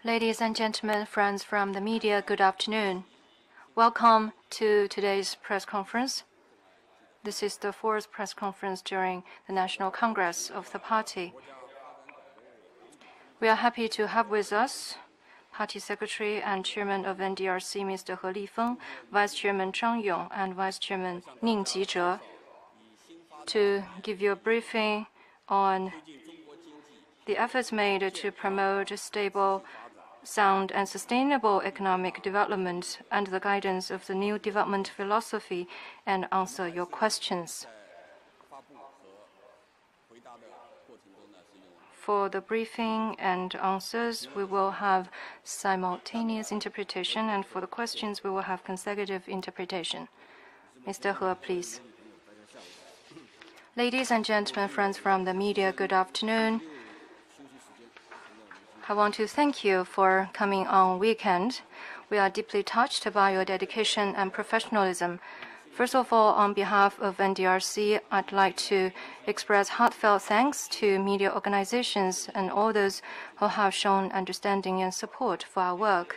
Ladies and gentlemen, friends from the media, good afternoon. Welcome to today's press conference. This is the fourth press conference during the National Congress of the party. We are happy to have with us Party Secretary and Chairman of NDRC, Mr. He Lifeng, Vice Chairman Zhang Yong, and Vice Chairman Ning Jizhe, to give you a briefing on the efforts made to promote stable, sound and sustainable economic development under the guidance of the new development philosophy and answer your questions. For the briefing and answers, we will have simultaneous interpretation, and for the questions, we will have consecutive interpretation. Mr. He, please. Ladies and gentlemen, friends from the media, good afternoon. I want to thank you for coming on weekend. We are deeply touched by your dedication and professionalism. First of all, on behalf of NDRC, I'd like to express heartfelt thanks to media organizations and all those who have shown understanding and support for our work.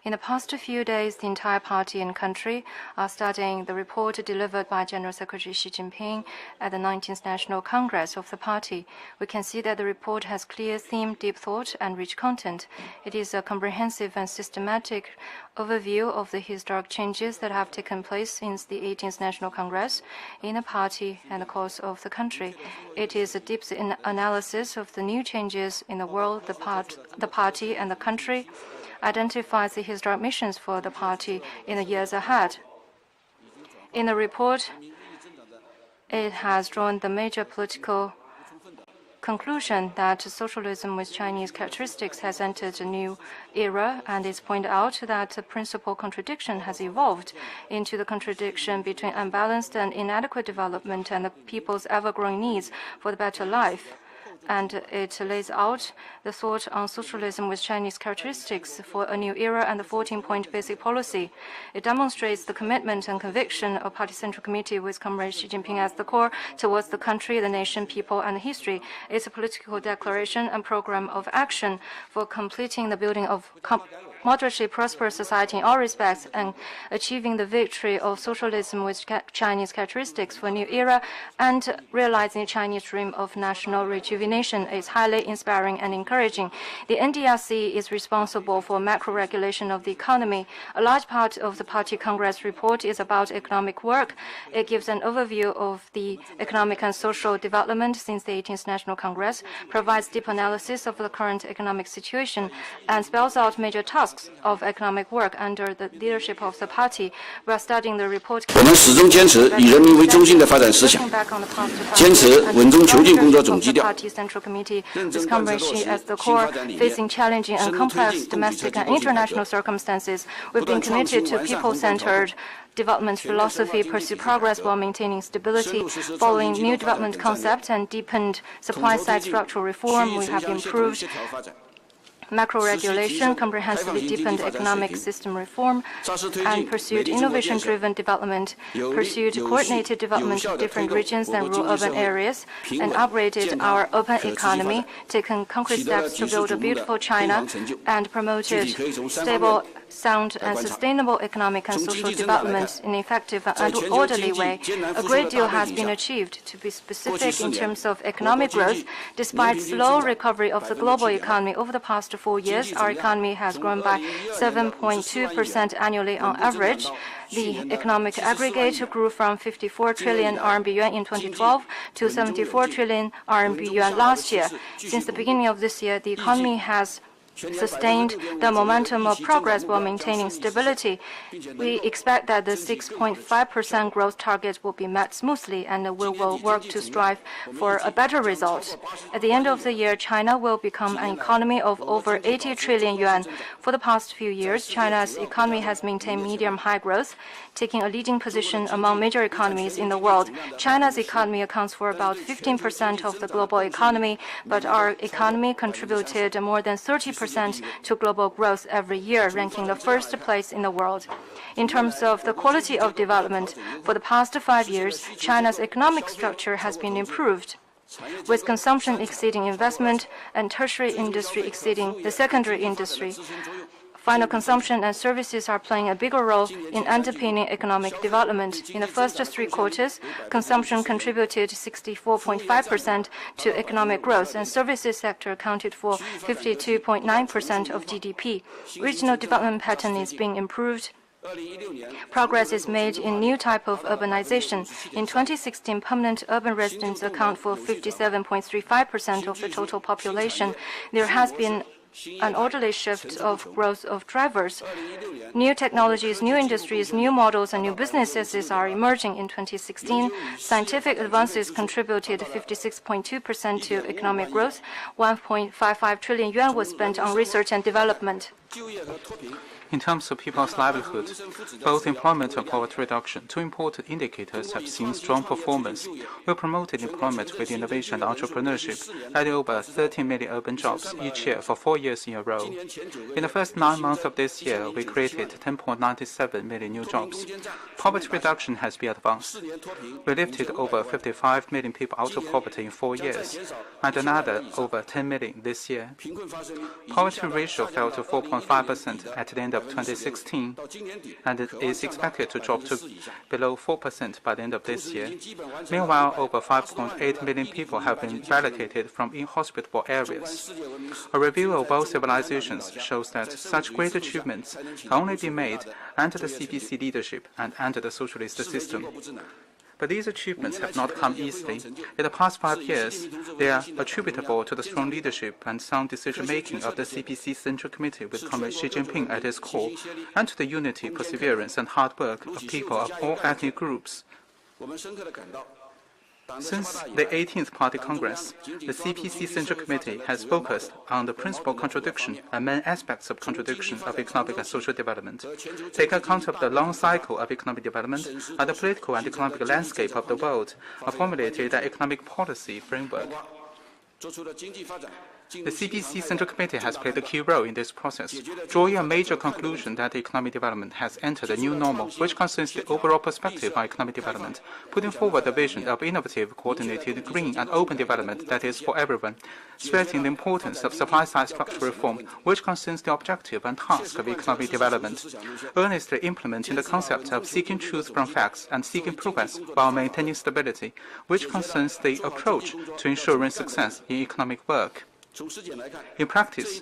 In the past few days, the entire party and country are studying the report delivered by General Secretary Xi Jinping at the 19th National Congress of the party. We can see that the report has clear theme, deep thought, and rich content. It is a comprehensive and systematic overview of the historic changes that have taken place since the 18th National Congress in the party and the course of the country. It is a deep analysis of the new changes in the world, the party, and the country, identifies the historic missions for the party in the years ahead. In the report, it has drawn the major political conclusion that socialism with Chinese characteristics has entered a new era, and it's pointed out that the principal contradiction has evolved into the contradiction between unbalanced and inadequate development and the people's ever-growing needs for the better life. And it lays out the thought on socialism with Chinese characteristics for a new era and the 14-point basic policy. It demonstrates the commitment and conviction of Party Central Committee with Comrade Xi Jinping as the core towards the country, the nation, people, and history. It's a political declaration and program of action for completing the building of moderately prosperous society in all respects and achieving the victory of socialism with Chinese characteristics for a new era and realizing the Chinese dream of national rejuvenation is highly inspiring and encouraging. The NDRC is responsible for macro regulation of the economy. A large part of the Party Congress report is about economic work. It gives an overview of the economic and social development since the 18th National Congress, provides deep analysis of the current economic situation, and spells out major tasks of economic work under the leadership of the party. We are studying the report. 我们始终坚持以人民为中心的发展思想，坚持稳中求进工作总基调， Central Committee with Comrade Xi as the core, facing challenging and complex domestic and international circumstances. We've been committed to people-centered development philosophy, pursue progress while maintaining stability. Following new development concepts and deepened supply-side structural reform, we have improved macro regulation, comprehensively deepened economic system reform, and pursued innovation-driven development, pursued coordinated development of different regions and rural urban areas, and upgraded our open economy, taken concrete steps to build a beautiful China, and promoted stable, sound, and sustainable economic and social development in an effective and orderly way. A great deal has been achieved. To be specific in terms of economic growth, despite slow recovery of the global economy over the past 4 years, our economy has grown by 7.2% annually on average. The economic aggregate grew from 54 trillion RMB yuan in 2012 to 74 trillion RMB yuan last year. Since the beginning of this year, the economy has sustained the momentum of progress while maintaining stability. We expect that the 6.5% growth target will be met smoothly, and we will work to strive for a better result. At the end of the year, China will become an economy of over 80 trillion yuan. For the past few years, China's economy has maintained medium-high growth, taking a leading position among major economies in the world. China's economy accounts for about 15% of the global economy, but our economy contributed more than 30% to global growth every year, ranking the first place in the world. In terms of the quality of development, for the past 5 years, China's economic structure has been improved. with consumption exceeding investment and tertiary industry exceeding the secondary industry. Final consumption and services are playing a bigger role in underpinning economic development. In the first 3 quarters, consumption contributed 64.5% to economic growth, and services sector accounted for 52.9% of GDP. Regional development pattern is being improved. Progress is made in new type of urbanization. In 2016, permanent urban residents account for 57.35% of the total population. There has been an orderly shift of growth of drivers. New technologies, new industries, new models, and new businesses are emerging in 2016. Scientific advances contributed 56.2% to economic growth. 1.55 trillion yuan was spent on research and development. In terms of people's livelihood, both employment and poverty reduction, 2 important indicators, have seen strong performance. We promoted employment with innovation and entrepreneurship, adding over 13 million urban jobs each year for 4 years in a row. In the first 9 months of this year, we created 10.97 million new jobs. Poverty reduction has been advanced. We lifted over 55 million people out of poverty in 4 years, and another over 10 million this year. Poverty ratio fell to 4.5% at the end of 2016, and it is expected to drop to below 4% by the end of this year. Meanwhile, over 5.8 million people have been relocated from inhospitable areas. A review of both civilizations shows that such great achievements can only be made under the CPC leadership and under the socialist system. But these achievements have not come easily. In the past 5 years, they are attributable to the strong leadership and sound decision-making of the CPC Central Committee with Comrade Xi Jinping at its core, and to the unity, perseverance, and hard work of people of all ethnic groups. Since the 18th Party Congress, the CPC Central Committee has focused on the principal contradiction and main aspects of contradiction of economic and social development. Take account of the long cycle of economic development and the political and economic landscape of the world, and formulated an economic policy framework. The CPC Central Committee has played a key role in this process, drawing a major conclusion that economic development has entered a new normal, which concerns the overall perspective on economic development, putting forward the vision of innovative, coordinated, green, and open development that is for everyone, stressing the importance of supply-side structural reform, which concerns the objective and task of economic development, earnestly implementing the concept of seeking truth from facts and seeking progress while maintaining stability, which concerns the approach to ensuring success in economic work. In practice,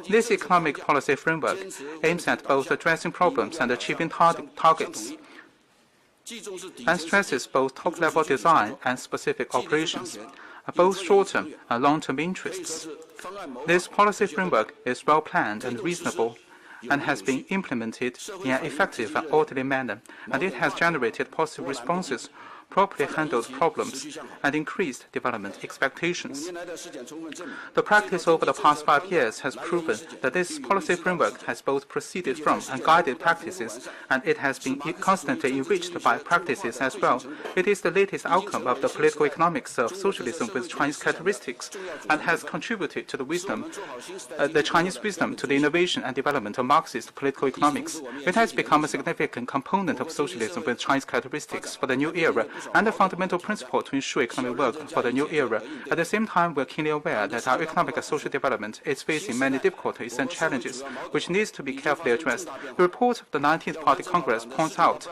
this economic policy framework aims at both addressing problems and achieving targets, and stresses both top-level design and specific operations, both short-term and long-term interests. This policy framework is well-planned and reasonable, and has been implemented in an effective and orderly manner, and it has generated positive responses, properly handled problems, and increased development expectations. The practice over the past 5 years has proven that this policy framework has both proceeded from and guided practices, and it has been constantly enriched by practices as well. It is the latest outcome of the political economics of socialism with Chinese characteristics, and has contributed to the wisdom, the Chinese wisdom, to the innovation and development of Marxist political economics. It has become a significant component of socialism with Chinese characteristics for the new era, and a fundamental principle to ensure economic work for the new era. At the same time, we are keenly aware that our economic and social development is facing many difficulties and challenges, which needs to be carefully addressed. The report of the 19th Party Congress points out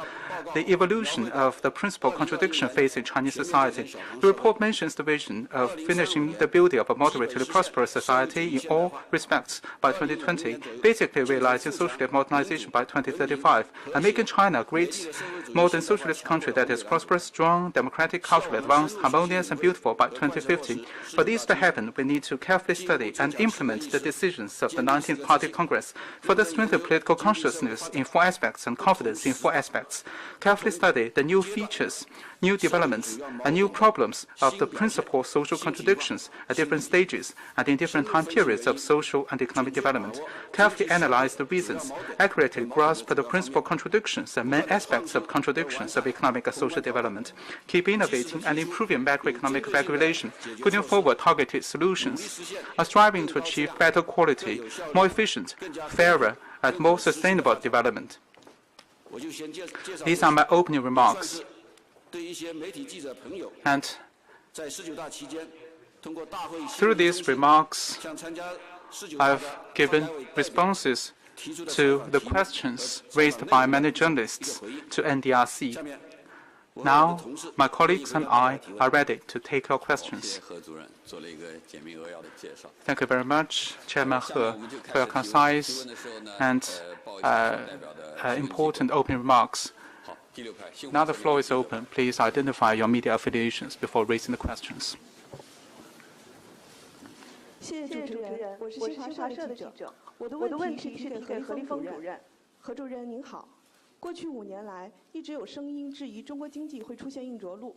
the evolution of the principal contradiction facing Chinese society. The report mentions the vision of finishing the building of a moderately prosperous society in all respects by 2020, basically realizing social modernization by 2035, and making China a great modern socialist country that is prosperous, strong, democratic, culturally advanced, harmonious, and beautiful by 2050. For this to happen, we need to carefully study and implement the decisions of the 19th Party Congress, further strengthen political consciousness in 4 aspects and confidence in 4 aspects, carefully study the new features, new developments, and new problems of the principal social contradictions at different stages and in different time periods of social and economic development, carefully analyze the reasons, accurately grasp the principal contradictions and main aspects of contradictions of economic and social development, keep innovating and improving macroeconomic regulation, putting forward targeted solutions, striving to achieve better quality, more efficient, fairer, and more sustainable development. These are my opening remarks. And Through these remarks, I've given responses to the questions raised by many journalists to NDRC. Now, my colleagues and I are ready to take your questions. Thank you very much, Chairman He, for your concise and important opening remarks. Now the floor is open. Please identify your media affiliations before raising the questions. 谢谢主持人，我是新华社的记者。我的问题是给何立峰主任。何主任您好，过去5年来，一直有声音质疑中国经济会出现硬着陆，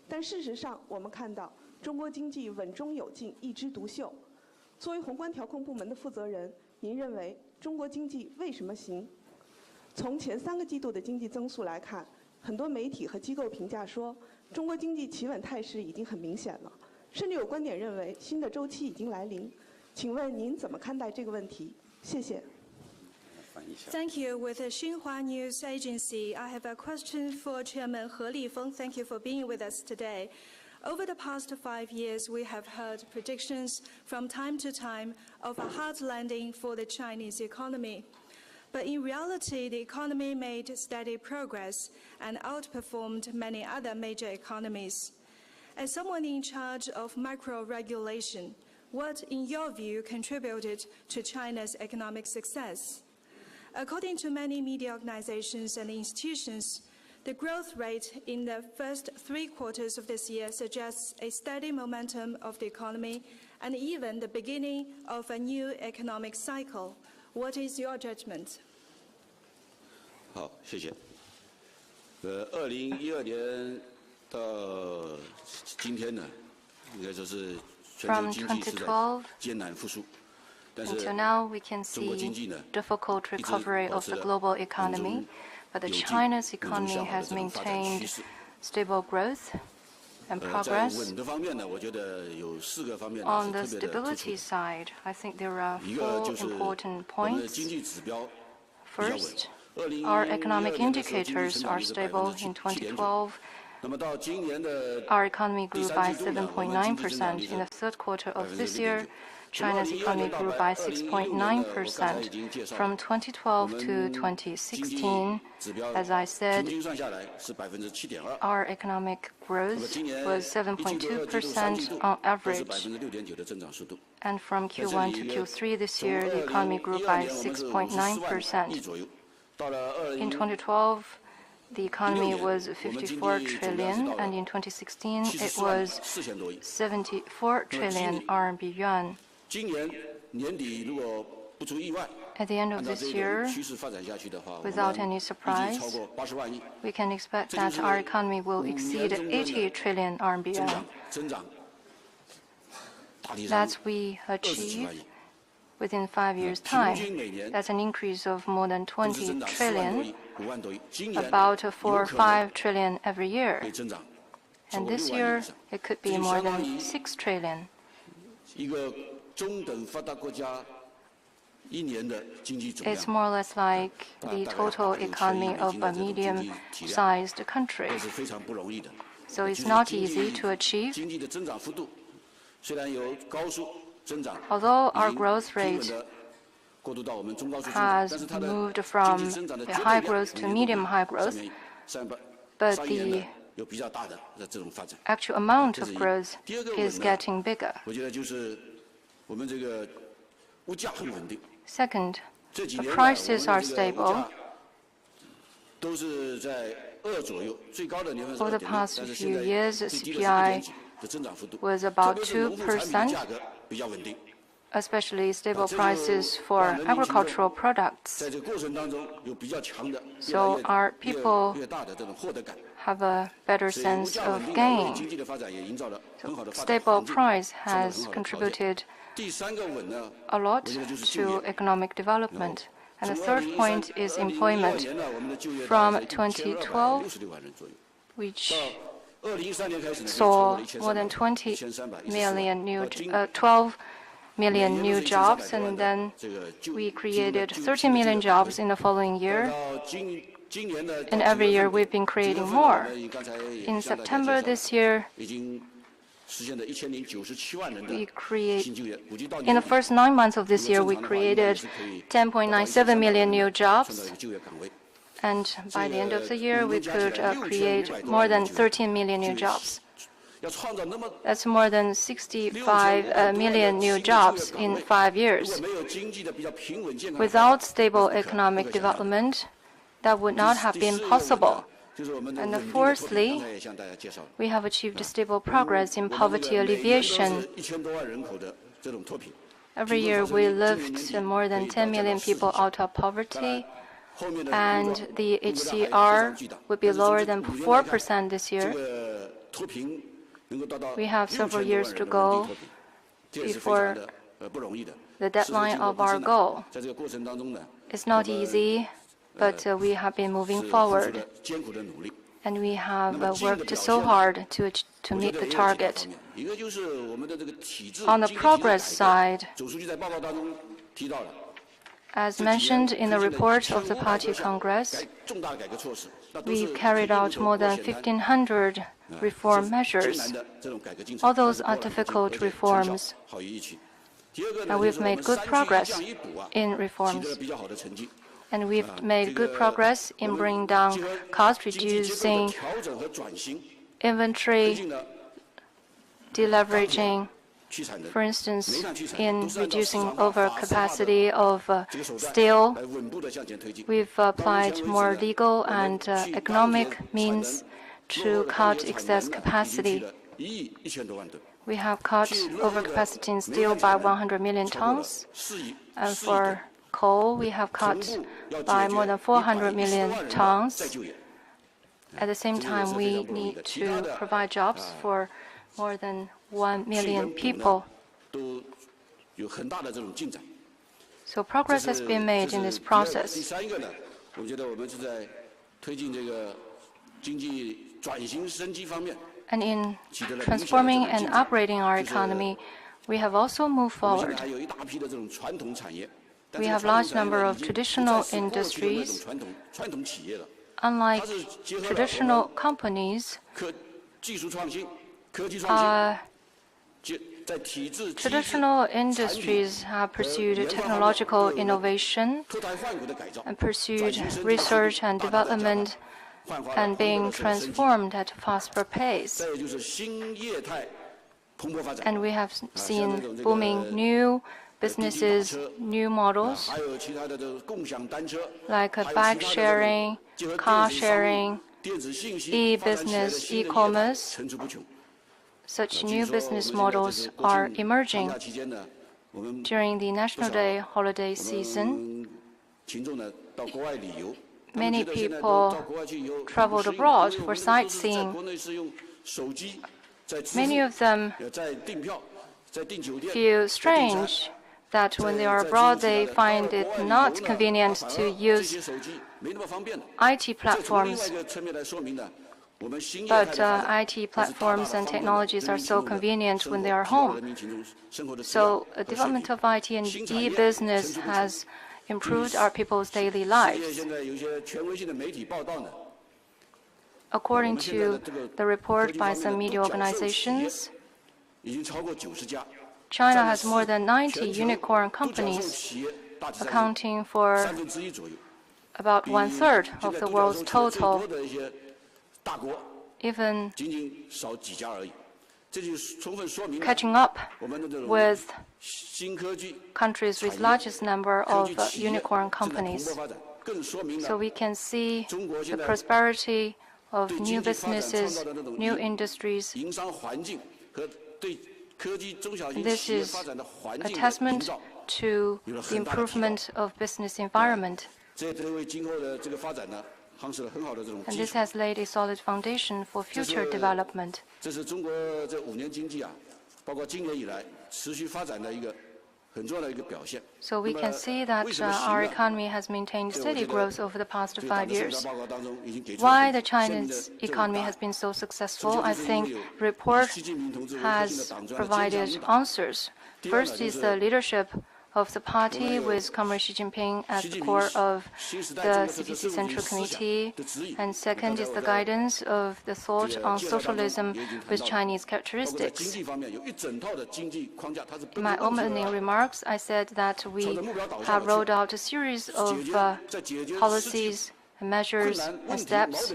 但事实上我们看到中国经济稳中有进，一枝独秀。作为宏观调控部门的负责人，您认为中国经济为什么行？从前3个季度的经济增速来看，很多媒体和机构评价说，中国经济企稳态势已经很明显了。 甚至有观点认为新的周期已经来临，请问您怎么看待这个问题？谢谢。Thank you. With the Xinhua News Agency, I have a question for Chairman He Lifeng. Thank you for being with us today. Over the past 5 years, we have heard predictions from time to time of a hard landing for the Chinese economy. But in reality, the economy made steady progress and outperformed many other major economies. As someone in charge of micro-regulation, what, in your view, contributed to China's economic success? According to many media organizations and institutions, the growth rate in the first 3 quarters of this year suggests a steady momentum of the economy and even the beginning of a new economic cycle. What is your judgment? 好，谢谢。2012年。 到今天呢，应该说是全球经济是在艰难复苏。但是 Until now, we can see difficult recovery of the global economy, but the China's economy has maintained stable growth and progress. On the stability side, I think there are 4 important points. First, our economic indicators are stable in 2012. Our economy grew by 7.9% in the 3rd quarter of this year. China's economy grew by 6.9% from 2012 to 2016. As I said, our economic growth was 7.2% on average. And from Q1 to Q3 this year, the economy grew by 6.9%. In 2012, the economy was 54 trillion, and in 2016 it was 74 trillion RMB yuan. At the end of this year, without any surprise, we can expect that our economy will exceed 80 trillion RMB yuan. That we achieve within 5 years' time. That's an increase of more than 20 trillion, about 4 or 5 trillion every year. And this year, it could be more than 6 trillion. It's more or less like the total economy of a medium-sized country. So it's not easy to achieve. Although our growth rate has moved from a high growth to medium high growth, but the actual amount of growth is getting bigger. Second, the prices are stable. Over the past few years, CPI was about 2%. Especially stable prices for agricultural products. So our people have a better sense of gain. So stable price has contributed a lot to economic development. And the 3rd point is employment. From 2012, which saw more than 12 million new jobs, and then we created 30 million jobs in the following year. And every year we've been creating more. In September this year, In the first 9 months of this year, we created 10.97 million new jobs. And by the end of the year, we could create more than 13 million new jobs. That's more than 65 million new jobs in 5 years. Without stable economic development, that would not have been possible. And fourthly, we have achieved stable progress in poverty alleviation. Every year, we lift more than 10 million people out of poverty, and the HCR would be lower than 4% this year. We have several years to go before the deadline of our goal. It's not easy, but we have been moving forward, and we have worked so hard to meet the target. On the progress side, as mentioned in the report of the Party Congress, we carried out more than 1,500 reform measures. All those are difficult reforms, and we've made good progress in reforms. And we've made good progress in bringing down cost, reducing inventory, deleveraging. For instance, in reducing overcapacity of steel, we've applied more legal and economic means to cut excess capacity. We have cut overcapacity in steel by 100 million tons, and for coal, we have cut by more than 400 million tons. At the same time, we need to provide jobs for more than 1 million people. So progress has been made in this process. And in transforming and upgrading our economy, we have also moved forward. We have a large number of traditional industries. Unlike traditional companies, traditional industries have pursued technological innovation and pursued research and development and being transformed at a faster pace. And we have seen booming new businesses, new models, like bike sharing, car sharing, e-business, e-commerce. Such new business models are emerging. During the National Day holiday season, many people traveled abroad for sightseeing. Many of them feel strange that when they are abroad, they find it not convenient to use IT platforms. But IT platforms and technologies are so convenient when they are home. So the development of IT and e-business has improved our people's daily lives. According to the report by some media organizations, China has more than 90 unicorn companies, accounting for about 1/3 of the world's total. Even catching up with countries with largest number of unicorn companies. So we can see the prosperity of new businesses, new industries. This is a testament to the improvement of business environment. And this has laid a solid foundation for future development. So we can see that our economy has maintained steady growth over the past 5 years. Why the Chinese economy has been so successful, I think the report has provided answers. First is the leadership of the party, with Comrade Xi Jinping as the core of the CPC Central Committee. And second is the guidance of the thought on socialism with Chinese characteristics. In my opening remarks, I said that we have rolled out a series of policies, measures, and steps.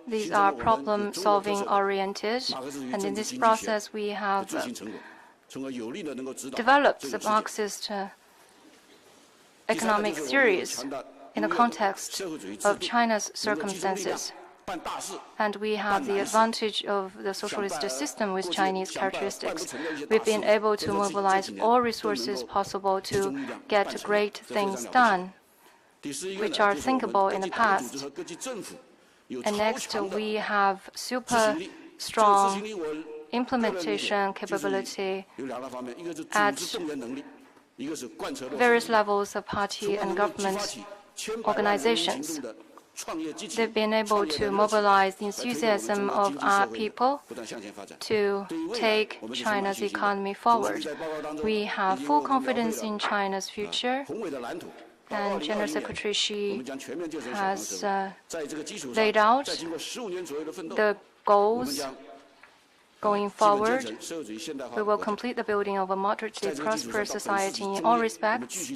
These are problem-solving oriented, and in this process, we have developed the Marxist economic theories in the context of China's circumstances. And we have the advantage of the socialist system with Chinese characteristics. We've been able to mobilize all resources possible to get great things done, which are thinkable in the past. And next, we have super strong implementation capability at various levels of party and government organizations. They've been able to mobilize the enthusiasm of our people to take China's economy forward. We have full confidence in China's future, and General Secretary Xi has laid out the goals going forward. We will complete the building of a moderately prosperous society in all respects,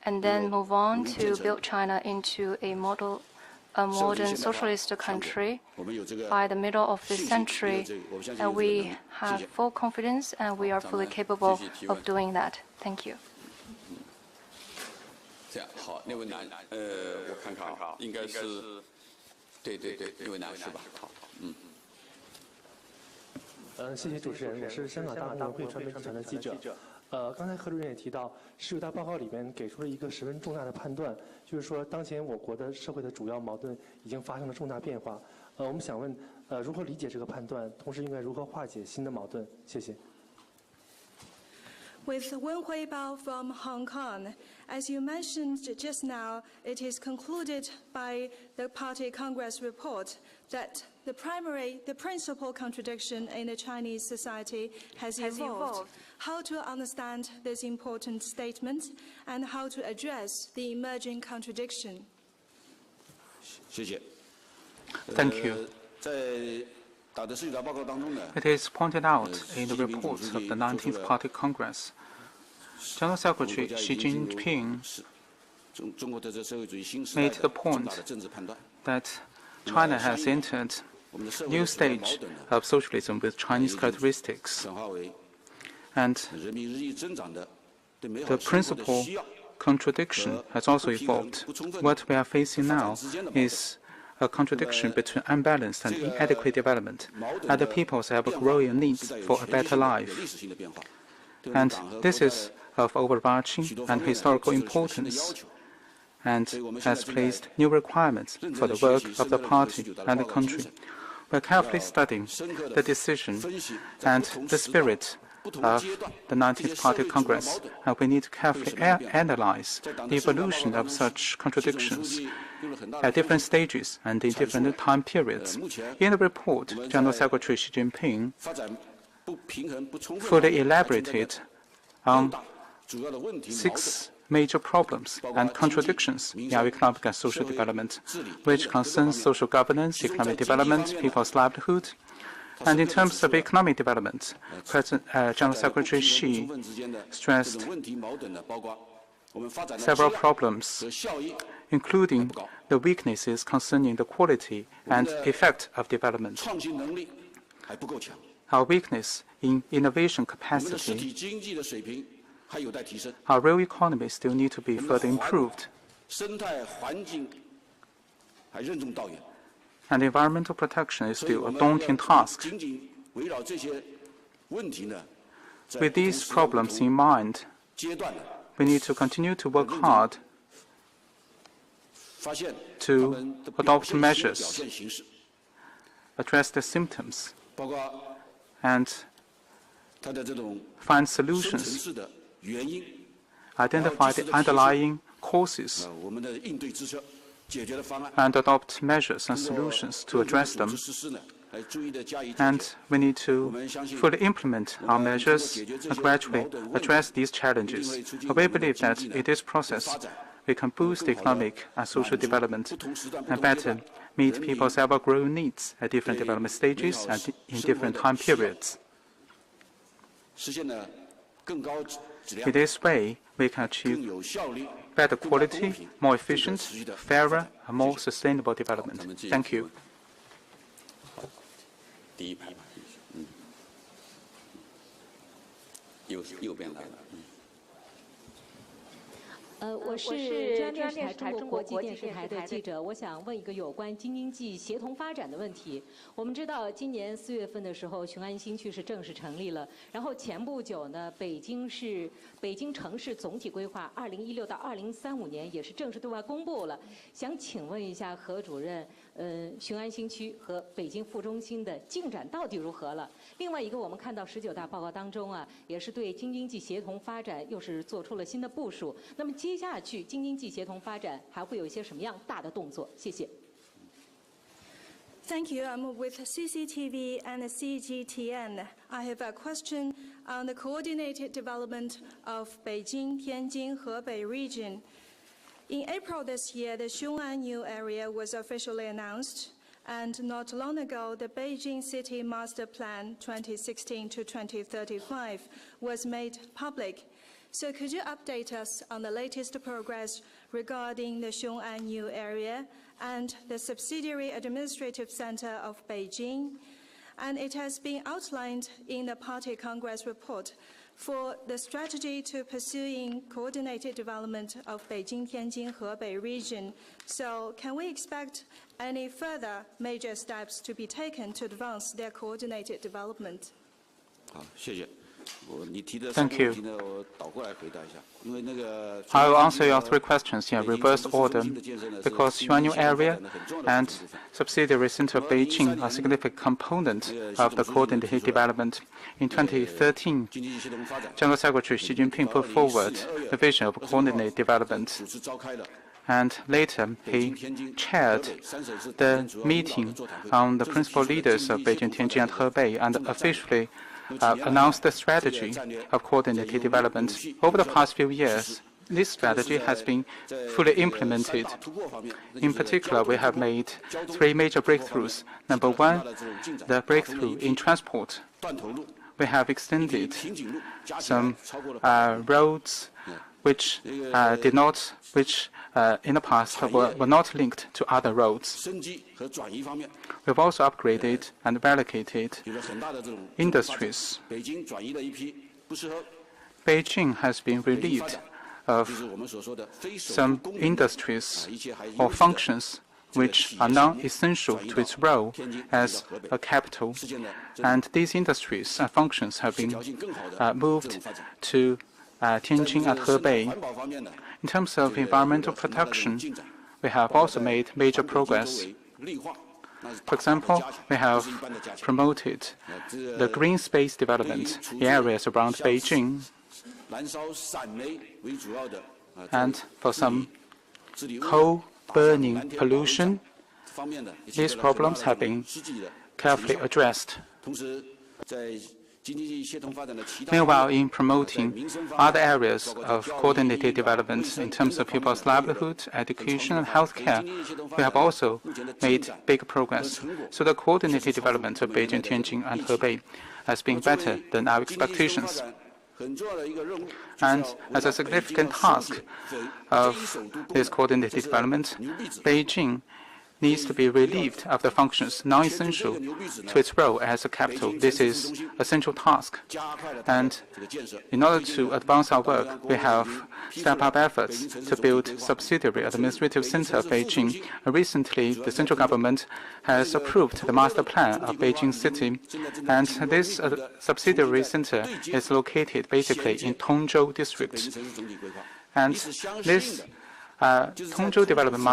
and then move on to build China into a modern socialist country by the middle of this century. And we have full confidence, and we are fully capable of doing that. Thank you. 这样好，那位男，我看看啊，应该是，对，那位男士吧，好，谢谢主持人，我是香港大公文汇传媒集团的记者。刚才何主任也提到，十九大报告里面给出了一个十分重大的判断，就是说当前我国的社会的主要矛盾已经发生了重大变化。我们想问，如何理解这个判断，同时应该如何化解新的矛盾？谢谢。 With Wen Huibao from Hong Kong, as you mentioned just now, it is concluded by the Party Congress report that the principal contradiction in the Chinese society has evolved. How to understand this important statement and how to address the emerging contradiction? 谢谢。 Thank you. It is pointed out in the reports of the 19th Party Congress. General Secretary Xi Jinping made the point that China has entered a new stage of socialism with Chinese characteristics. And the principal contradiction has also evolved. What we are facing now is a contradiction between unbalanced and inadequate development. Other peoples have a growing need for a better life. And this is of overarching and historical importance, and has placed new requirements for the work of the party and the country. We are carefully studying the decision and the spirit of the 19th Party Congress, and we need to carefully analyze the evolution of such contradictions at different stages and in different time periods. In the report, General Secretary Xi Jinping fully elaborated on 6 major problems and contradictions in our economic and social development, which concerns social governance, economic development, people's livelihood. And in terms of economic development, General Secretary Xi stressed several problems, including the weaknesses concerning the quality and effect of development, our weakness in innovation capacity. Our real economy still need to be further improved. And environmental protection is still a daunting task. With these problems in mind, we need to continue to work hard to adopt measures, address the symptoms, and find solutions, identify the underlying causes, and adopt measures and solutions to address them. and we need to fully implement our measures and gradually address these challenges. We believe that in this process, we can boost economic and social development and better meet people's ever-growing needs at different development stages and in different time periods. In this way, we can achieve better quality, more efficient, fairer, and more sustainable development. Thank you. 我是中央电视台中国国际电视台的记者，我想问一个有关京津冀协同发展的问题。我们知道，今年4月份的时候，雄安新区是正式成立了。然后前不久呢，北京城市总体规划2016到2035年也是正式对外公布了。想请问一下何主任，雄安新区和北京副中心的进展到底如何了？另外一个，我们看到19大报告当中啊，也是对京津冀协同发展又是做出了新的部署。那么接下去京津冀协同发展还会有一些什么样大的动作？谢谢。Thank you. I'm with CCTV and CGTN. I have a question on the coordinated development of Beijing, Tianjin, Hebei region. In April this year, the Xiong'an New Area was officially announced, and not long ago, the Beijing City Master Plan 2016 to 2035 was made public. So could you update us on the latest progress regarding the Xiong'an New Area and the subsidiary administrative center of Beijing? And it has been outlined in the Party Congress report for the strategy to pursuing coordinated development of Beijing, Tianjin, Hebei region. So can we expect any further major steps to be taken to advance their coordinated development? 好，谢谢。 Thank you. I will answer your 3 questions in reverse order, because Xuanyu area and subsidiary center of Beijing are a significant component of the coordinated development. In 2013, General Secretary Xi Jinping put forward the vision of coordinated development. And later, he chaired the meeting on the principal leaders of Beijing, Tianjin, and Hebei, and officially announced the strategy of coordinated development. Over the past few years, this strategy has been fully implemented. In particular, we have made 3 major breakthroughs. Number 1, the breakthrough in transport. We have extended some roads which in the past were not linked to other roads. We've also upgraded and relocated industries. Beijing has been relieved of some industries or functions which are non-essential to its role as a capital, and these industries and functions have been moved to Tianjin and Hebei. In terms of environmental protection, we have also made major progress. For example, we have promoted the green space development in areas around Beijing. And for some coal-burning pollution, these problems have been carefully addressed. Meanwhile, in promoting other areas of coordinated development in terms of people's livelihood, education, and healthcare, we have also made big progress. So the coordinated development of Beijing, Tianjin, and Hebei has been better than our expectations. And as a significant task of this coordinated development, Beijing needs to be relieved of the functions non-essential to its role as a capital. This is a central task. And in order to advance our work, we have stepped up efforts to build subsidiary administrative center of Beijing. Recently, the central government has approved the master plan of Beijing City. And this subsidiary center is located basically in Tongzhou district. And this Tongzhou Development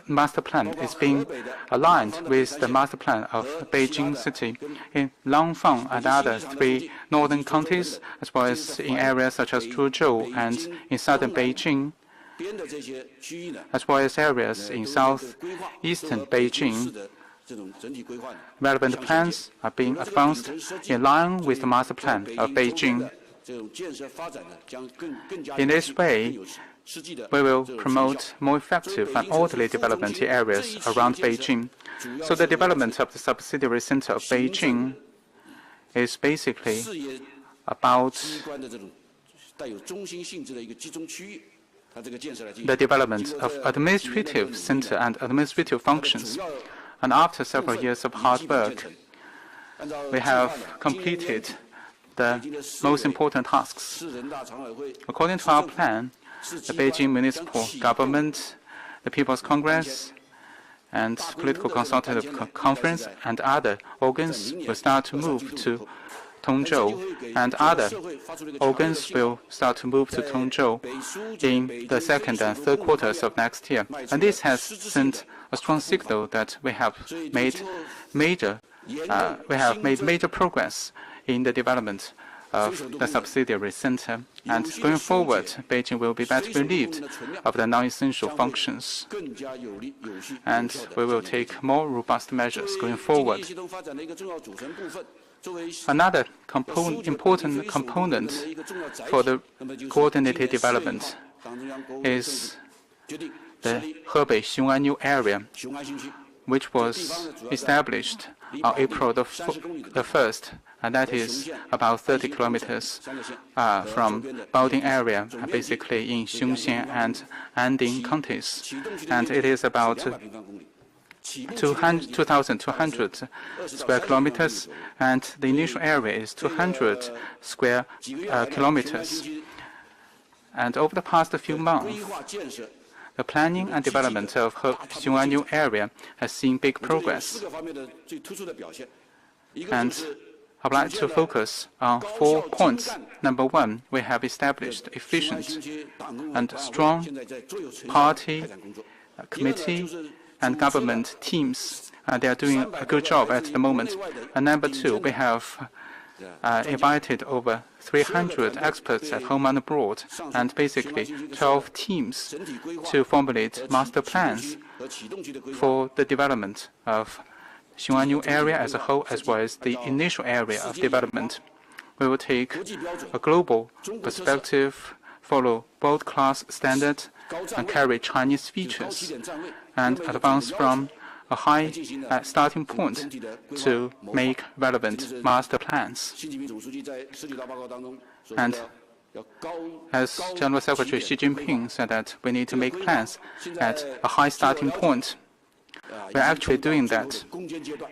Master Plan is being aligned with the master plan of Beijing City in Langfang and other 3 northern counties, as well as in areas such as Zhuzhou and in southern Beijing, as well as areas in southeastern Beijing. relevant plans are being advanced in line with the master plan of Beijing. In this way, we will promote more effective and orderly development in areas around Beijing. So the development of the subsidiary center of Beijing is basically about the development of administrative center and administrative functions. And after several years of hard work, we have completed the most important tasks. According to our plan, the Beijing Municipal Government, the People's Congress, and Political Consultative Conference and other organs will start to move to Tongzhou, and other organs will start to move to Tongzhou in the second and third quarters of next year. And this has sent a strong signal that we have made major progress in the development of the subsidiary center. And going forward, Beijing will be better relieved of the non-essential functions. And we will take more robust measures going forward. Another important component for the coordinated development is the Hebei Xiong'an area, which was established on April the 1st, and that is about 30 kilometers from Baoding area, basically in Xiongxian and Anding counties. And it is about 2,200 square kilometers, and the initial area is 200 square kilometers. And over the past few months, the planning and development of Xiong'an area has seen big progress. And I would like to focus on 4 points. Number one, we have established efficient and strong party, committee, and government teams. They are doing a good job at the moment. And number two, we have invited over 300 experts at home and abroad, and basically 12 teams to formulate master plans for the development of Xiong'an area as a whole, as well as the initial area of development. We will take a global perspective, follow world-class standards, and carry Chinese features, and advance from a high starting point to make relevant master plans. And as General Secretary Xi Jinping said that we need to make plans at a high starting point. We are actually doing that,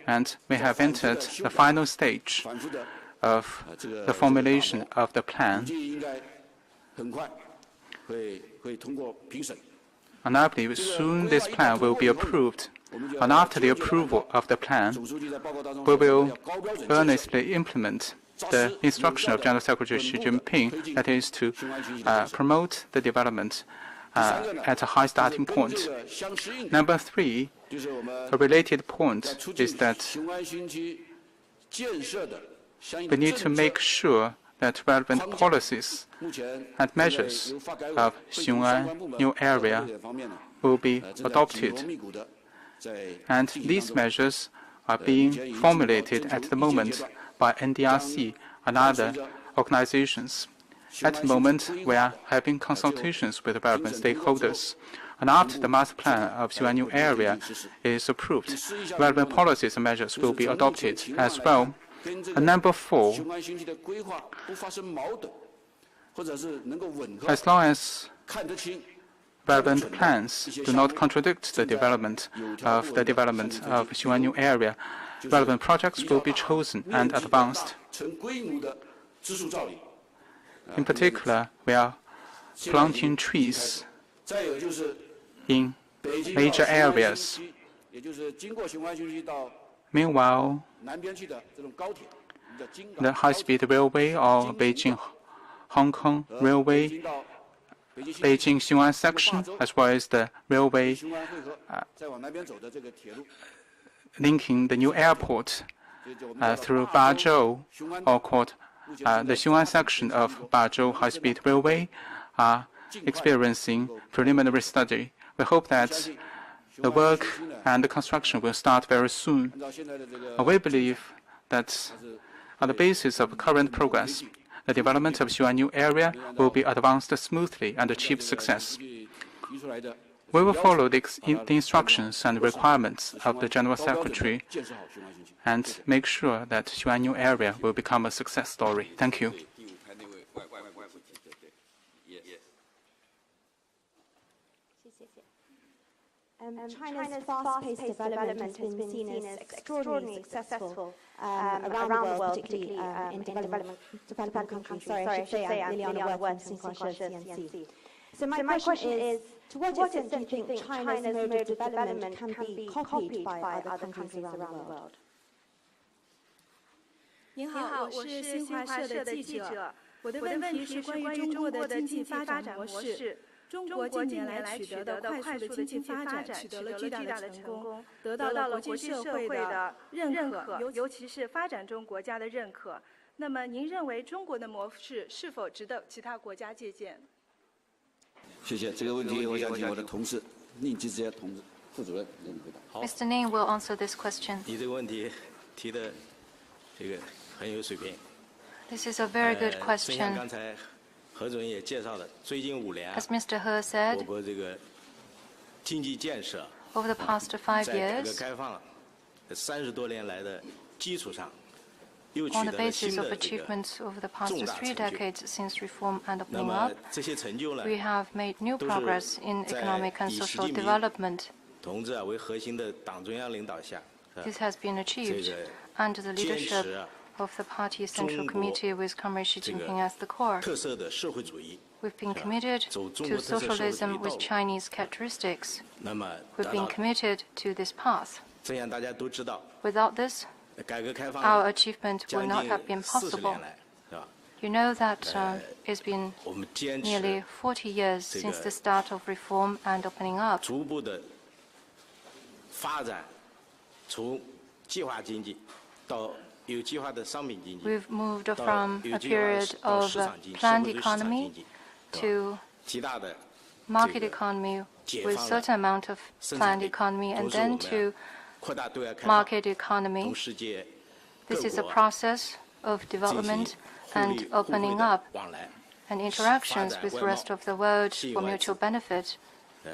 and we have entered the final stage of the formulation of the plan. And I believe soon this plan will be approved. And after the approval of the plan, we will earnestly implement the instruction of General Secretary Xi Jinping, that is to promote the development at a high starting point. Number three, a related point is that we need to make sure that relevant policies and measures of Xiong'an area will be adopted. And these measures are being formulated at the moment by NDRC and other organizations. At the moment, we are having consultations with relevant stakeholders. And after the master plan of Xiong'an area is approved, relevant policies and measures will be adopted as well. And number four, as long as relevant plans do not contradict the development of Xiong'an area, relevant projects will be chosen and advanced. In particular, we are planting trees in major areas. Meanwhile, the high-speed railway or Beijing-Hong Kong railway, Beijing-Xiong'an section, as well as the railway linking the new airport through Bazhou, or called the Xiong'an section of Bazhou high-speed railway, are experiencing preliminary study. We hope that the work and the construction will start very soon. We believe that on the basis of current progress, the development of Xuanyu area will be advanced smoothly and achieve success. We will follow the instructions and requirements of the General Secretary and make sure that Xuanyu area will become a success story. Thank you. China's fast-paced development has been seen as extraordinarily successful around the world, particularly in developing countries. Sorry, I should say I'm Liliana Werth from CNC. So my question is, to what extent do you think China's mode of development can be copied by other countries around the world? 您好，我是新华社的记者。我的问题是关于中国的经济发展模式。中国近年来取得的快速的经济发展取得了巨大的成功，得到了国际社会的认可，尤其是发展中国家的认可。那么，您认为中国的模式是否值得其他国家借鉴？谢谢这个问题，我想请我的同事宁吉之家同志副主任给你回答。Mr. Ning will answer this question. 你这个问题提的这个很有水平。This is a very good 正像 question. 刚才何主任也介绍了，最近5年， As Mr. He 我 said, 国这个经济建设 over the past 5在改革 years, 开放30多年来的基础上，又取 on 得 the 了 basis 新 of 的这个 achievements over the past 重大 3 成就。 decades since reform and 那 opening 么 up, 这些成就呢， we have made new 都是 progress in 在 economic and 以习 social 近平 development. 同志为核心的党中央领导下， This has been achieved 这个 under the 坚 leadership 持 of the party central 中国 committee with Comrade Xi 这个 Jinping as the core. 特色的社会主义。 We've been committed 走中 to 国特色社会主义 socialism 道 with 路。 Chinese characteristics. 那么 We've 达 been 到 committed to this path. 这样大家都知道， Without this, 改革开放 our achievement would 将 not 近 have been 40 possible. 年来，是吧？ You know that it's been 我们坚 nearly 持 40 years since the start of reform and opening up. 逐步的发展，从计划经济到有计划的商品经济， We've moved 到 from 有 a 计划 period 到 of 市场经济、社 planned 会主义市场经 economy 济， to 极大的 market 这个 economy 解 with 放了 certain amount of 生产 planned 力， economy 同 and 时我 then 们 to 扩大对外开放， market economy. 同世界各 This is a 国 process of 进 development 行互 and 利互惠 opening 的 up 往来， and interactions 发展 with the 外贸， rest of the world 吸引 for 外资。 mutual benefit, 对，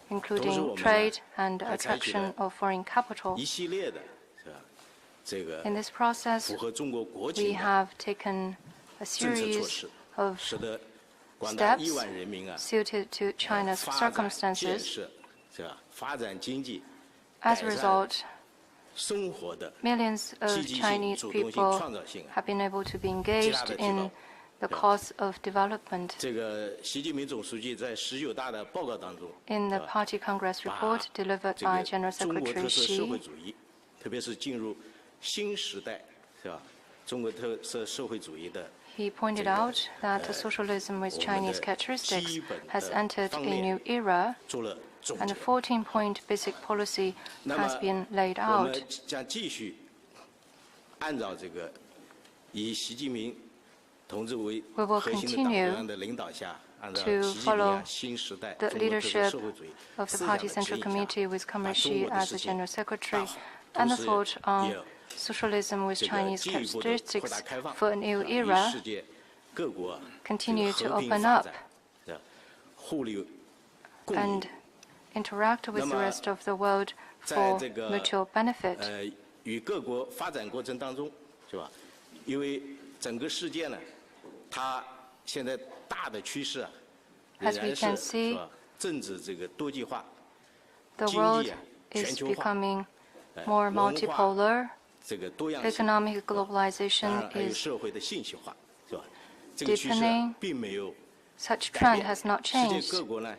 including 我们呢， trade and 还采取了 attraction of foreign capital. 一系列的，是吧？这个 In this process, 符合中国国 we 情的 have taken a 政策措 series 施， of 使得广大 steps 亿万人民啊， suited to China's 发展建 circumstances. 设，是吧？发展经济， As 改 a 善 result, 生活的 millions of 积极性、 Chinese 主动性、 people 创造性啊。 have been able to be engaged in the cause of development. 这个习近平总书记在19大的报告当中， In the 是吧 Party Congress 把 report delivered 这 by 个 General 中国 Secretary 特色社会 Xi, 主义，特别是进入新时代，是吧？中国特色社会主义的 he pointed out that socialism with Chinese characteristics has entered a new era, 做了总 and 结 a 14-point basic policy 那 has 么 been laid 我 out. 们将继续按照这个以习近平同志为 We will 核心的党中央的领导下，按照 to 习近平 follow 啊新时代 the 中国特色 leadership 社会主义 of the 思想 Party 的指 Central 引下， Committee with 把 Comrade 中 Xi 国的 as 事 the 情 General 办 Secretary, 好， and 同 the 时 thought on 也 socialism with 这个 Chinese 进一步地扩 characteristics 大开放， for a new 与 era 世界各国 continue 这 to 个和平 open 发 up 展的互利共赢 and。interact with the 那么 rest of the world 在 for 这个 mutual benefit. 与各国发展过程当中，是吧？因为整个世界呢，它现在大的趋势啊，仍 As we 然 can 是 see, 是吧？政治这个多极化， The 经 world 济啊全 is 球化， becoming more 文化 multipolar. 这个多样性， Economic 当 globalization 然还有 is 社会的信息化，是吧？这个趋势 deepening. 啊并没有 Such 改 trend 变。 has not 世界 changed. 各国呢，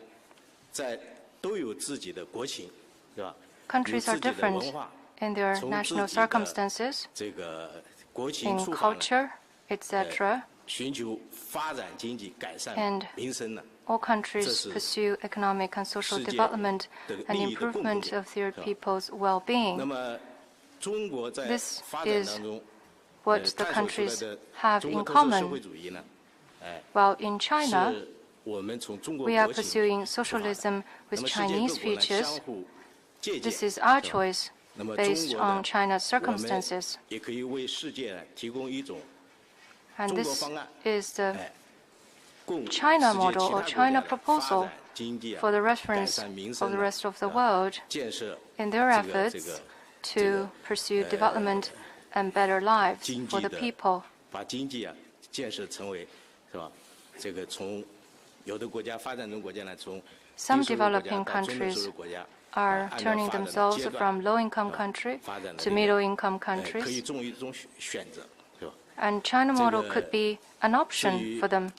都有自己的国情，是吧？有 Countries 自 are 己的 different 文化， in their 从 national 自己的 circumstances, 这个国情 in 出发呢， culture, etc. 寻求发展经济、改善 And 民生呢， All countries 这是 pursue economic and social 世界 development 的 and 利益的共同 improvement 点， of their 是吧？ people's 那 well-being. 么中国在 This 发展 is 当中， What the 探索出来 countries 的 have 中 in 国特色社会 common. 主义呢， While in China, 是我们从中国 we are 国情 pursuing 出发的。 socialism 那 with 么世界各 Chinese 国呢，相 features, 互 This is our choice based on China's circumstances. And this is the China model or China proposal for the reference of the rest of the world in their efforts to pursue development and better lives for the people. Some developing countries are turning themselves from low-income country to middle-income countries. And China model could be an option for them,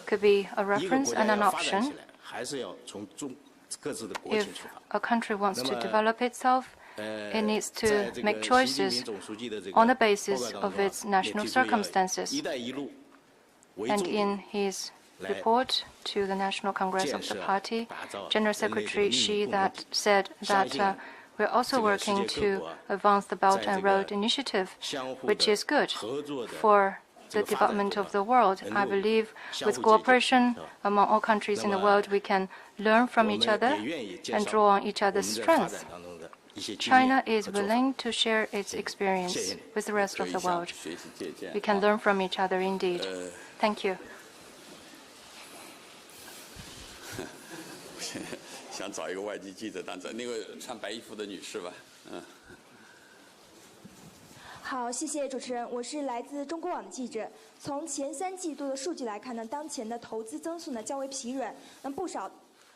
could be a reference and an option. If a country wants to develop itself, it needs to make choices on the basis of its national circumstances. And in his report to the National Congress of the party, General Secretary Xi said that we're also working to advance the Belt and Road Initiative, which is good for the development of the world. I believe with cooperation among all countries in the world, we can learn from each other and draw on each other's strengths. China is willing to share its experience with the rest of the world. We can learn from each other indeed. Thank you. 想找一个外籍记者当这，那位穿白衣服的女士吧，好，谢谢主持人，我是来自中国网的记者。从前3季度的数据来看呢，当前的投资增速呢较为疲软，那不少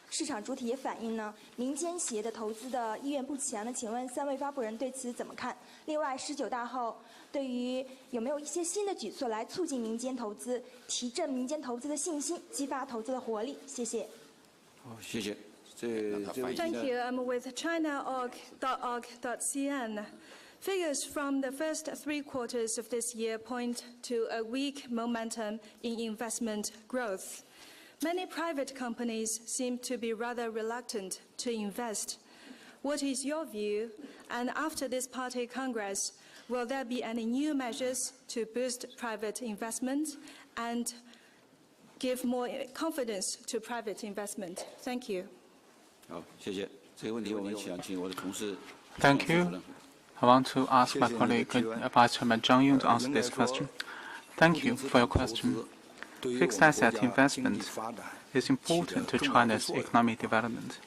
市场主体也反映呢，民间企业的投资的意愿不强。那请问3位发布人对此怎么看？另外，19大后对于有没有一些新的举措来促进民间投资，提振民间投资的信心，激发投资的活力？谢谢。好，谢谢。Thank you. I'm with China.org.cn. Figures from the first 3 quarters of this year point to a weak momentum in investment growth. Many private companies seem to be rather reluctant to invest. What is your view? And after this party congress, will there be any new measures to boost private investment and give more confidence to private investment? Thank you. 好，谢谢。这个问题我们想请我的同事。Thank you. I want to ask my colleague, Vice Chairman Zhang Yong, to answer this question. Thank you for your question. Fixed asset investment is important to China's economic development.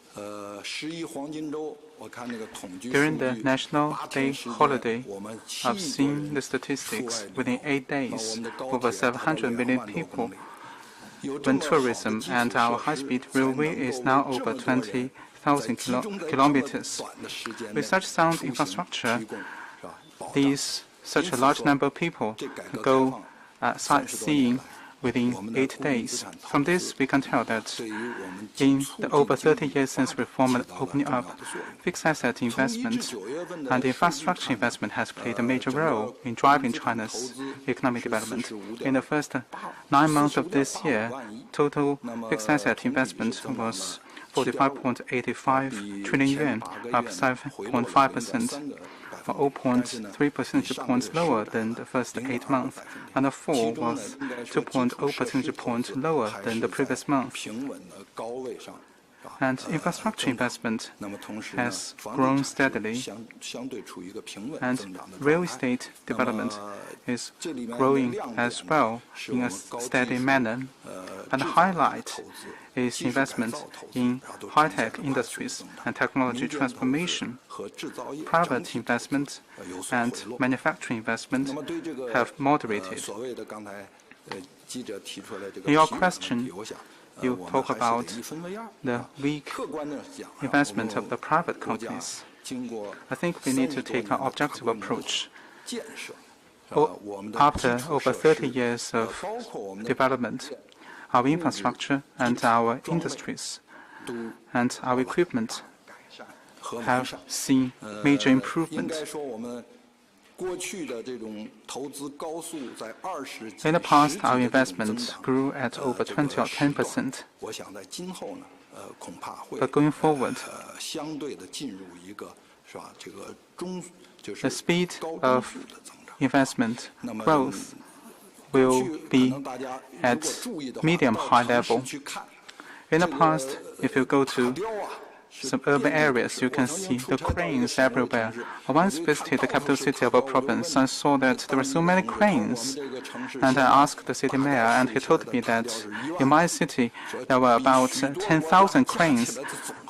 During the National Day holiday, I've seen the statistics. Within 8 days, over 700 million people went tourism, and our high-speed railway is now over 20,000 kilometers. With such sound infrastructure, such a large number of people go sightseeing within 8 days. From this, we can tell that in the over 30 years since reform and opening up, fixed asset investment and infrastructure investment has played a major role in driving China's economic development. In the first 9 months of this year, total fixed asset investment was 45.85 trillion yuan, up 7.5%. 0.3 percentage points lower than the first 8 months, and the fall was 2.0 percentage points lower than the previous month. And infrastructure investment has grown steadily, and real estate development is growing as well in a steady manner. And the highlight is investment in high-tech industries and technology transformation. Private investment and manufacturing investment have moderated. In your question, you talk about the weak investment of the private companies. I think we need to take an objective approach. After over 30 years of development, our infrastructure and our industries and our equipment have seen major improvement. In the past, our investment grew at over 20 or 10%. But going forward, the speed of investment growth will be at medium-high level. In the past, if you go to some urban areas, you can see the cranes everywhere. I once visited the capital city of a province and saw that there were so many cranes. And I asked the city mayor, and he told me that in my city there were about 10,000 cranes,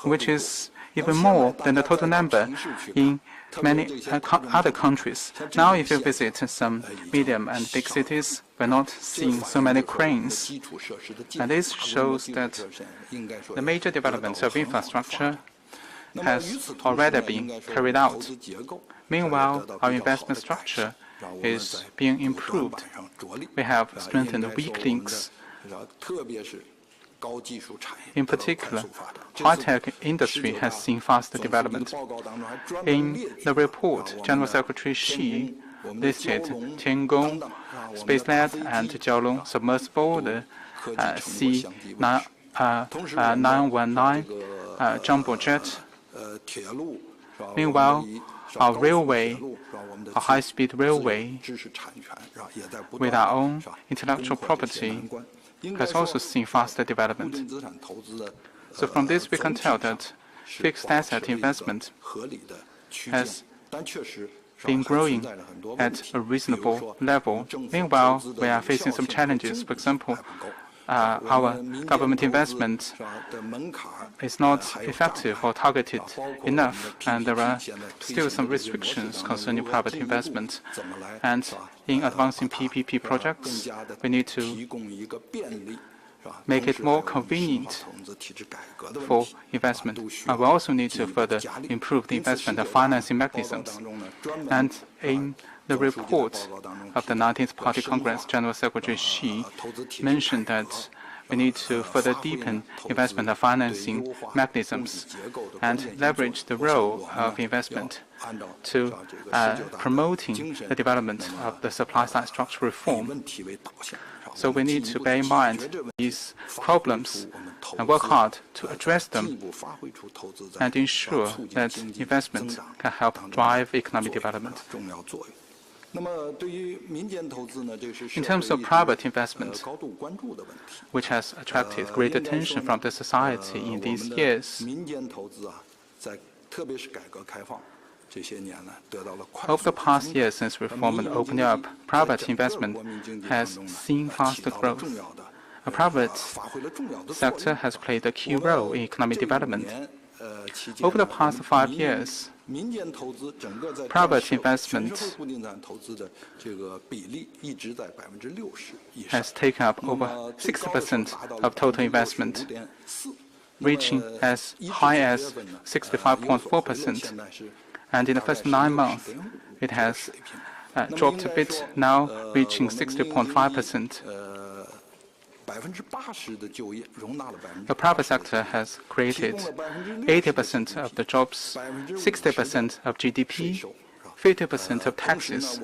which is even more than the total number in many other countries. Now, if you visit some medium and big cities, we're not seeing so many cranes. And this shows that the major development of infrastructure has already been carried out. Meanwhile, our investment structure is being improved. We have strengthened weak links. In particular, high-tech industry has seen faster development. In the report, General Secretary Xi listed Tiangong Space-led and Jiaolong submersible, the C919 jumbo jet. Meanwhile, our railway, our high-speed railway, with our own intellectual property, has also seen faster development. So from this, we can tell that fixed asset investment has been growing at a reasonable level. Meanwhile, we are facing some challenges. For example, our government investment is not effective or targeted enough, and there are still some restrictions concerning private investment. And in advancing PPP projects, we need to make it more convenient for investment. And we also need to further improve the investment and financing mechanisms. And in the report of the 19th Party Congress, General Secretary Xi mentioned that we need to further deepen investment and financing mechanisms and leverage the role of investment to promoting the development of the supply-side structural reform. So we need to bear in mind these problems and work hard to address them and ensure that investment can help drive economic development. In terms of private investment, which has attracted great attention from the society in these years, over the past years since reform and opening up, private investment has seen faster growth. The private sector has played a key role in economic development. Over the past 5 years, private investment has taken up over 60% of total investment, reaching as high as 65.4%. And in the first 9 months, it has dropped a bit, now reaching 60.5%. The private sector has created 80% of the jobs, 60% of GDP, 50% of taxes,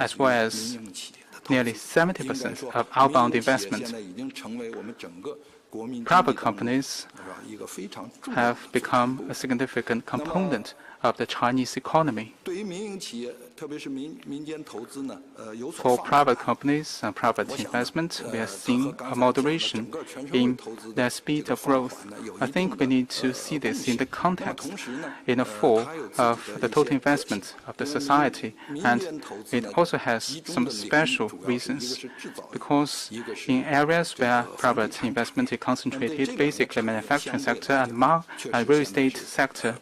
as well as nearly 70% of outbound investment. Private companies have become a significant component of the Chinese economy. For private companies and private investment, we are seeing a moderation in their speed of growth. I think we need to see this in the context, in the fall of the total investment of the society, and it also has some special reasons, because in areas where private investment is concentrated, basically manufacturing sector and real estate sector,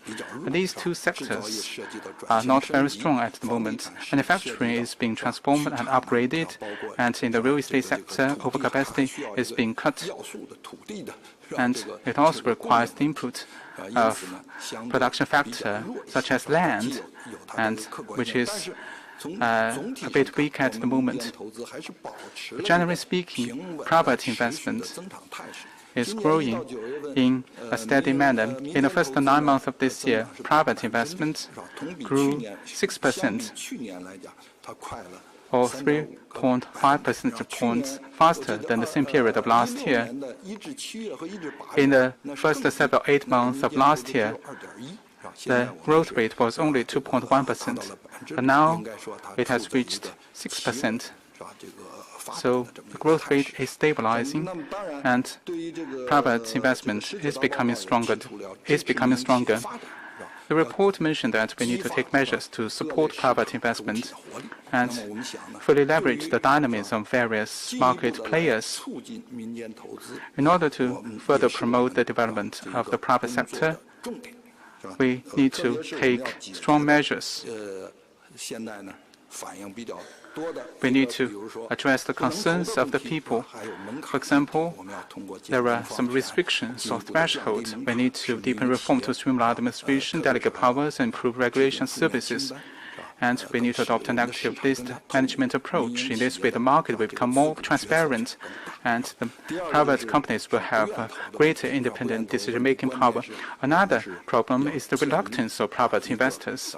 these two sectors are not very strong at the moment. Manufacturing is being transformed and upgraded, and in the real estate sector, overcapacity is being cut. And it also requires the input of production factor, such as land, and which is a bit weak at the moment. But generally speaking, private investment is growing in a steady manner. In the first 9 months of this year, private investment grew 6%, or 3.5 percentage points faster than the same period of last year. In the first 8 months of last year, the growth rate was only 2.1%, but now it has reached 6%. So the growth rate is stabilizing, and private investment is becoming stronger. The report mentioned that we need to take measures to support private investment and fully leverage the dynamism of various market players. In order to further promote the development of the private sector, we need to take strong measures. We need to address the concerns of the people. For example, there are some restrictions or thresholds. We need to deepen reform to streamline administration, delegate powers, and improve regulation services. And we need to adopt an active risk management approach. In this way, the market will become more transparent, and the private companies will have a greater independent decision-making power. Another problem is the reluctance of private investors.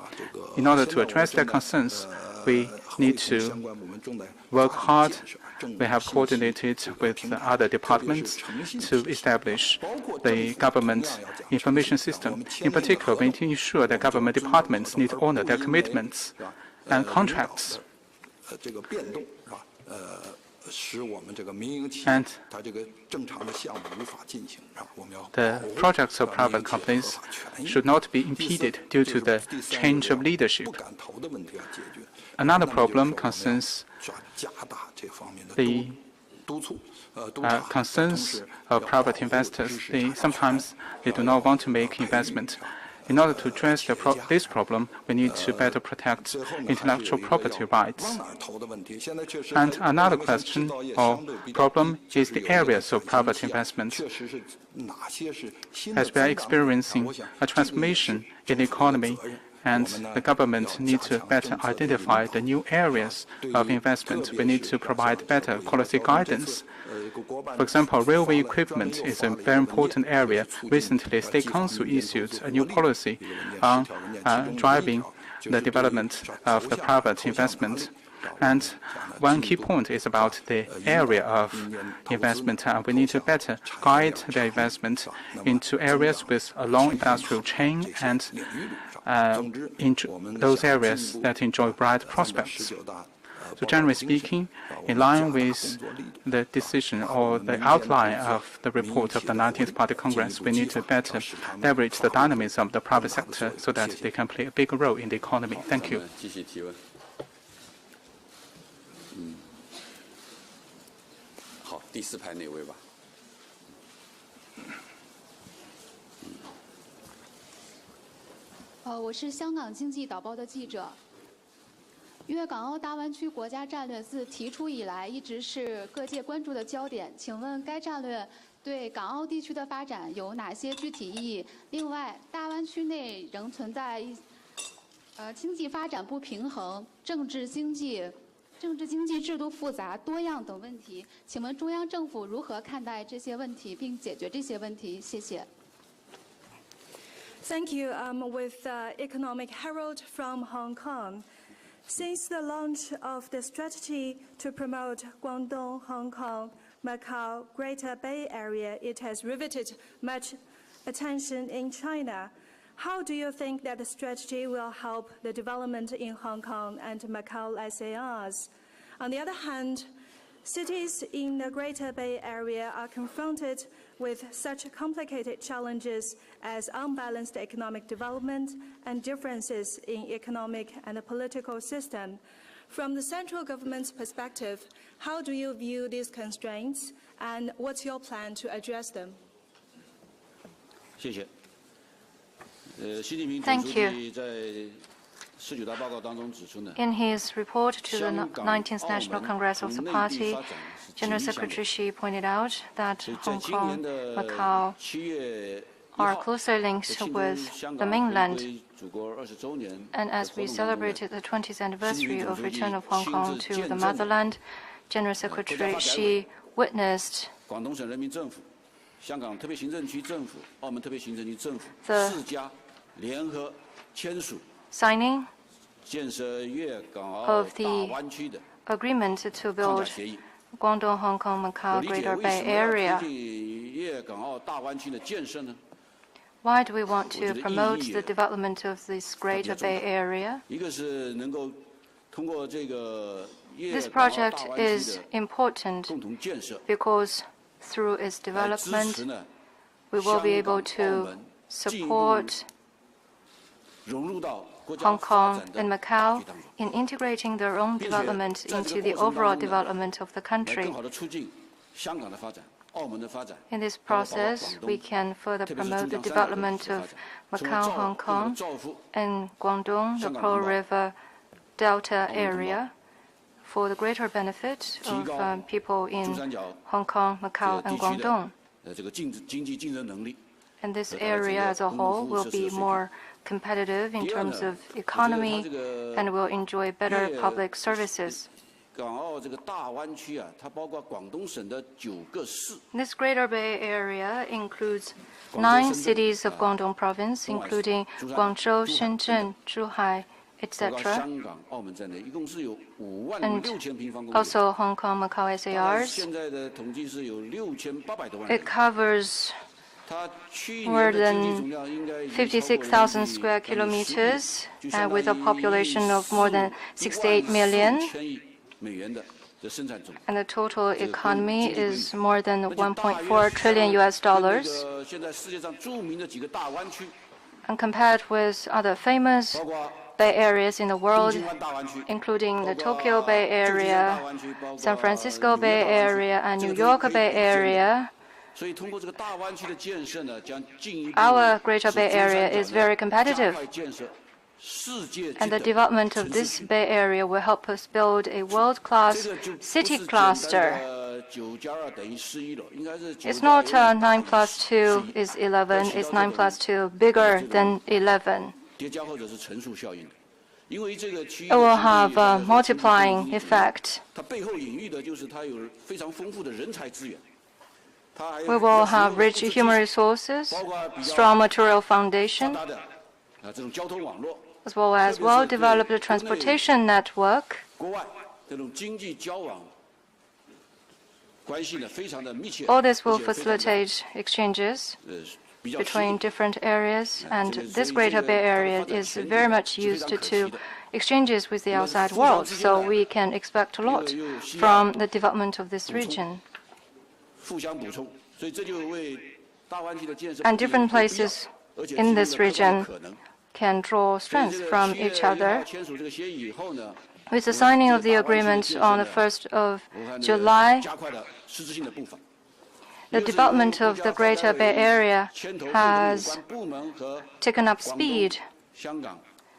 In order to address their concerns, we need to work hard. We have coordinated with other departments to establish the government information system. In particular, we need to ensure that government departments need to honor their commitments and contracts. And the projects of private companies should not be impeded due to the change of leadership. Another problem concerns the concerns of private investors. Sometimes they do not want to make investment. In order to address this problem, we need to better protect intellectual property rights. And another question or problem is the areas of private investment. As we are experiencing a transformation in the economy, and the government needs to better identify the new areas of investment. We need to provide better policy guidance. For example, railway equipment is a very important area. Recently, State Council issued a new policy on driving the development of the private investment. And one key point is about the area of investment. We need to better guide the investment into areas with a long industrial chain and those areas that enjoy bright prospects. So generally speaking, in line with the decision or the outline of the report of the 19th Party Congress, we need to better leverage the dynamism of the private sector so that they can play a bigger role in the economy. Thank you. 好，第四排那位吧。我是香港经济导报的记者。粤港澳大湾区国家战略自提出以来，一直是各界关注的焦点。请问该战略对港澳地区的发展有哪些具体意义？另外，大湾区内仍存在经济发展不平衡、政治经济制度复杂多样等问题，请问中央政府如何看待这些问题，并解决这些问题？谢谢。Thank you. With Economic Herald from Hong Kong. Since the launch of the strategy to promote Guangdong, Hong Kong, Macau, Greater Bay Area, it has riveted much attention in China. How do you think that the strategy will help the development in Hong Kong and Macau SARs? On the other hand, cities in the Greater Bay Area are confronted with such complicated challenges as unbalanced economic development and differences in economic and political system. From the central government's perspective, how do you view these constraints, and what's your plan to address them? Thank you. In his report to the 19th National Congress of the party, General Secretary Xi pointed out that Hong Kong, Macau are closely linked with the mainland. And as we celebrated the 20th anniversary of return of Hong Kong to the motherland, General Secretary Xi witnessed the signing of the agreement to build Guangdong, Hong Kong, Macau, Greater Bay Area. Why do we want to promote the development of this Greater Bay Area? This project is important because through its development, we will be able to support Hong Kong and Macau in integrating their own development into the overall development of the country. In this process, we can further promote the development of Macau, Hong Kong, and Guangdong, the Pearl River Delta area, for the greater benefit of people in Hong Kong, Macau, and Guangdong. And this area as a whole will be more competitive in terms of economy and will enjoy better public services. This Greater Bay Area includes 9 cities of Guangdong Province, including Guangzhou, Shenzhen, Zhuhai, etc., and also Hong Kong, Macau SARs. It covers more than 56,000 square kilometers with a population of more than 68 million. And the total economy is more than 1.4 trillion US dollars. And compared with other famous Bay Areas in the world, including the Tokyo Bay Area, San Francisco Bay Area, and New York Bay Area, our Greater Bay Area is very competitive. And the development of this Bay Area will help us build a world-class city cluster. It's not 9 plus 2 is 11, it's 9 plus 2 bigger than 11. It will have a multiplying effect. We will have rich human resources, strong material foundation, as well as well-developed transportation network. All this will facilitate exchanges between different areas, and this Greater Bay Area is very much used to exchanges with the outside world, so we can expect a lot from the development of this region. And different places in this region can draw strength from each other. With the signing of the agreement on the 1st of July, the development of the Greater Bay Area has taken up speed.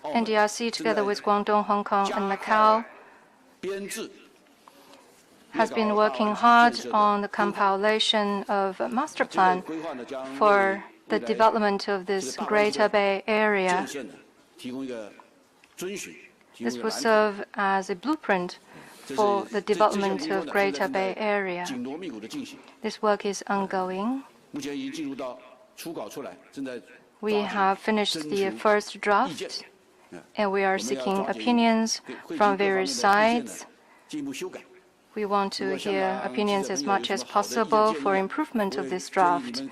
NDRC, together with Guangdong, Hong Kong, and Macau, has been working hard on the compilation of a master plan for the development of this Greater Bay Area. This will serve as a blueprint for the development of Greater Bay Area. This work is ongoing. We have finished the first draft, and we are seeking opinions from various sides. We want to hear opinions as much as possible for improvement of this draft.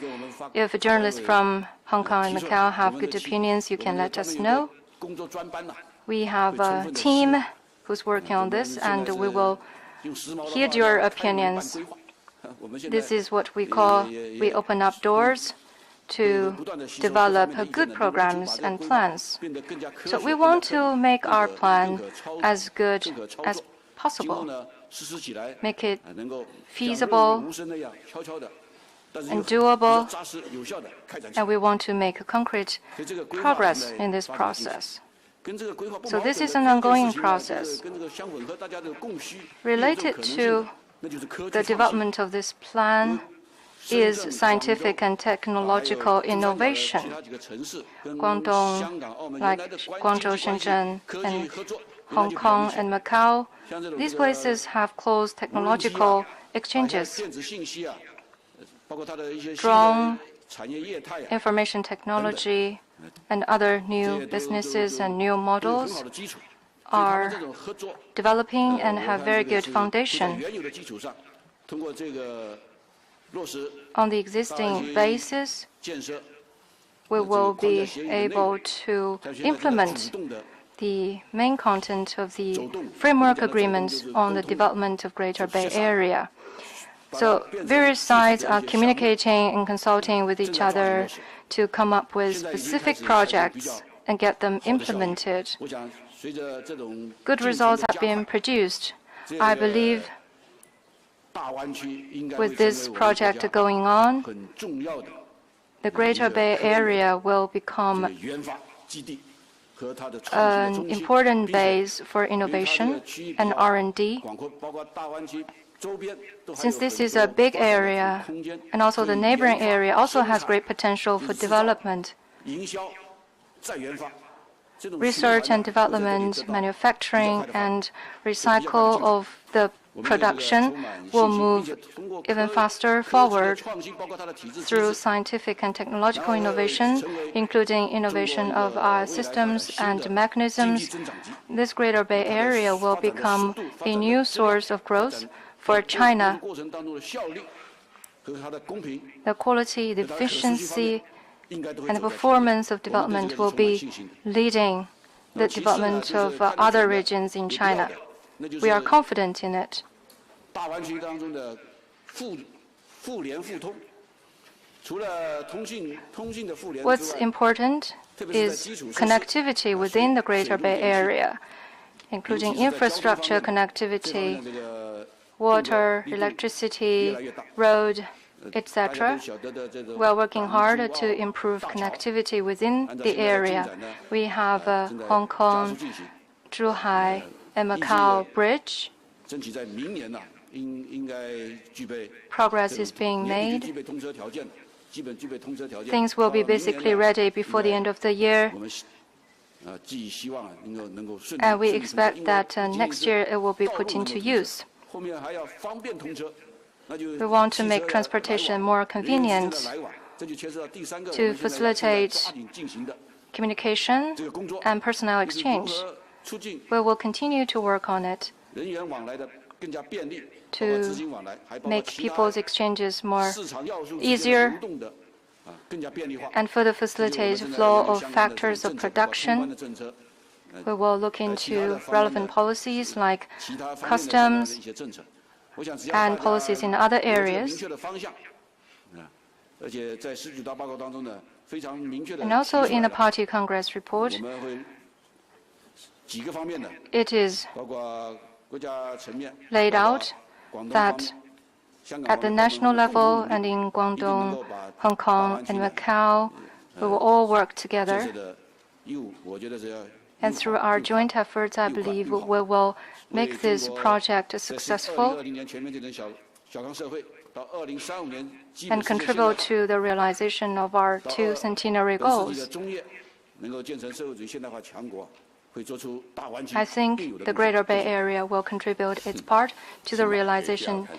If journalists from Hong Kong and Macau have good opinions, you can let us know. We have a team who's working on this, and we will hear your opinions. This is what we call, we open up doors to develop good programs and plans. So we want to make our plan as good as possible, make it feasible and doable, and we want to make concrete progress in this process. So this is an ongoing process. Related to the development of this plan is scientific and technological innovation. Guangdong, like Guangzhou, Shenzhen, and Hong Kong and Macau, these places have close technological exchanges. Drone, information technology, and other new businesses and new models are developing and have very good foundation. On the existing basis, we will be able to implement the main content of the framework agreement on the development of Greater Bay Area. So various sides are communicating and consulting with each other to come up with specific projects and get them implemented. Good results have been produced. I believe with this project going on, the Greater Bay Area will become an important base for innovation and R&D. Since this is a big area, and also the neighboring area also has great potential for development, research and development, manufacturing, and recycle of the production will move even faster forward through scientific and technological innovation, including innovation of our systems and mechanisms. This Greater Bay Area will become a new source of growth for China. The quality, the efficiency, and the performance of development will be leading the development of other regions in China. We are confident in it. What's important is connectivity within the Greater Bay Area, including infrastructure connectivity, water, electricity, road, etc. We are working hard to improve connectivity within the area. We have Hong Kong, Zhuhai, and Macau Bridge. Progress is being made. Things will be basically ready before the end of the year. And we expect that next year it will be put into use. We want to make transportation more convenient to facilitate communication and personnel exchange. We will continue to work on it to make people's exchanges more easier and further facilitate the flow of factors of production. We will look into relevant policies like customs and policies in other areas. And also in the Party Congress report, it is laid out that at the national level and in Guangdong, Hong Kong, and Macau, we will all work together. And through our joint efforts, I believe we will make this project successful and contribute to the realization of our 2 centenary goals. I think the Greater Bay Area will contribute its part to the realization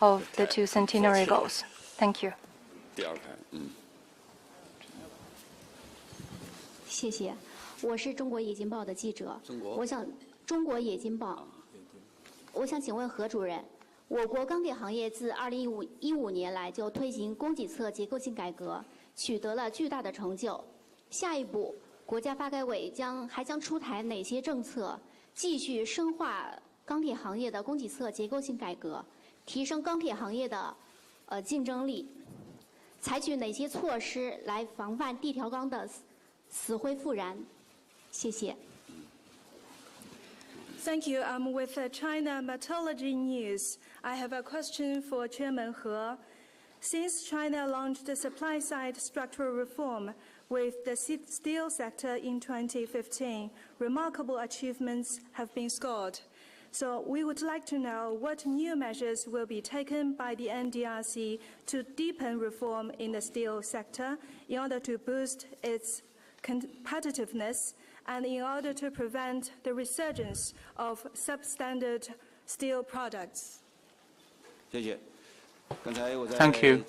of the 2 centenary goals. Thank you. 谢谢，我是中国冶金报的记者。中国冶金报，我想请问何主任，我国钢铁行业自2015年来就推行供给侧结构性改革，取得了巨大的成就。下一步，国家发改委还将出台哪些政策，继续深化钢铁行业的供给侧结构性改革，提升钢铁行业的竞争力？采取哪些措施来防范地条钢的死灰复燃？谢谢。 Thank you. With China Metallurgy News, I have a question for Chairman He. Since China launched the supply-side structural reform with the steel sector in 2015, remarkable achievements have been scored. So we would like to know what new measures will be taken by the NDRC to deepen reform in the steel sector in order to boost its competitiveness and in order to prevent the resurgence of substandard steel products. Thank you.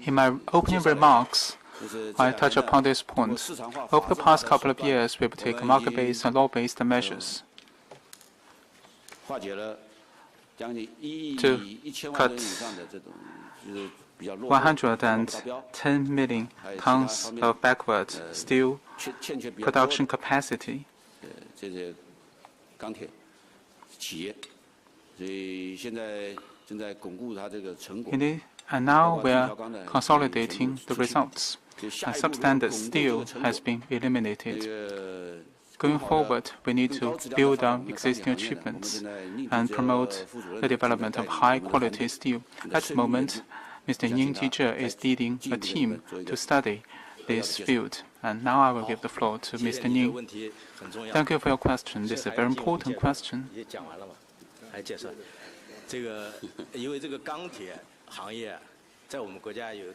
In my opening remarks, I touched upon this point. Over the past couple of years, we've taken market-based and law-based measures to cut 110 million tons of backward steel production capacity. 这些钢铁企业，所以现在正在巩固它这个成果。 And now we are consolidating the results. And substandard steel has been eliminated. Going forward, we need to build on existing achievements and promote the development of high-quality steel. At the moment, Mr. Ning Jizhe is leading a team to study this field. And now I will give the floor to Mr. Ning. Thank you for your question. This is a very important question.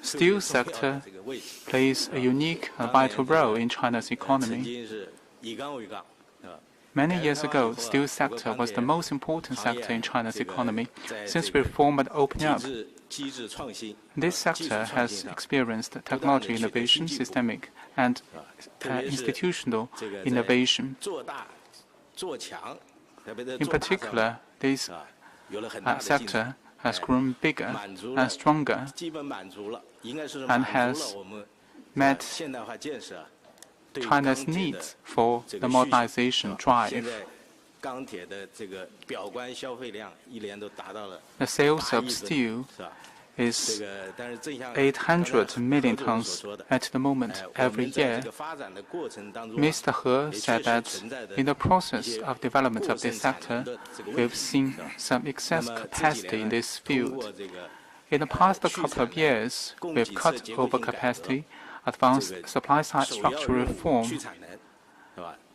Steel sector plays a unique and vital role in China's economy. Many years ago, steel sector was the most important sector in China's economy. Since reform and opening up, this sector has experienced technology innovation, systemic and institutional innovation. In particular, this sector has grown bigger and stronger and has met China's needs for the modernization drive. The sales of steel is 800 million tons at the moment every year. Mr. He said that in the process of development of this sector, we've seen some excess capacity in this field. In the past couple of years, we've cut overcapacity, advanced supply-side structural reform,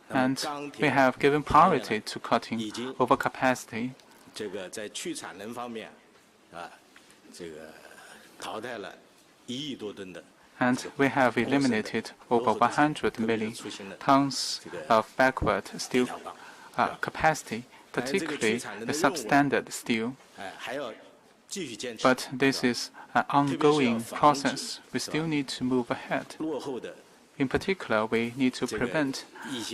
and we have given priority to cutting overcapacity. And we have eliminated over 100 million tons of backward steel capacity, particularly the substandard steel. But this is an ongoing process. We still need to move ahead. In particular, we need to prevent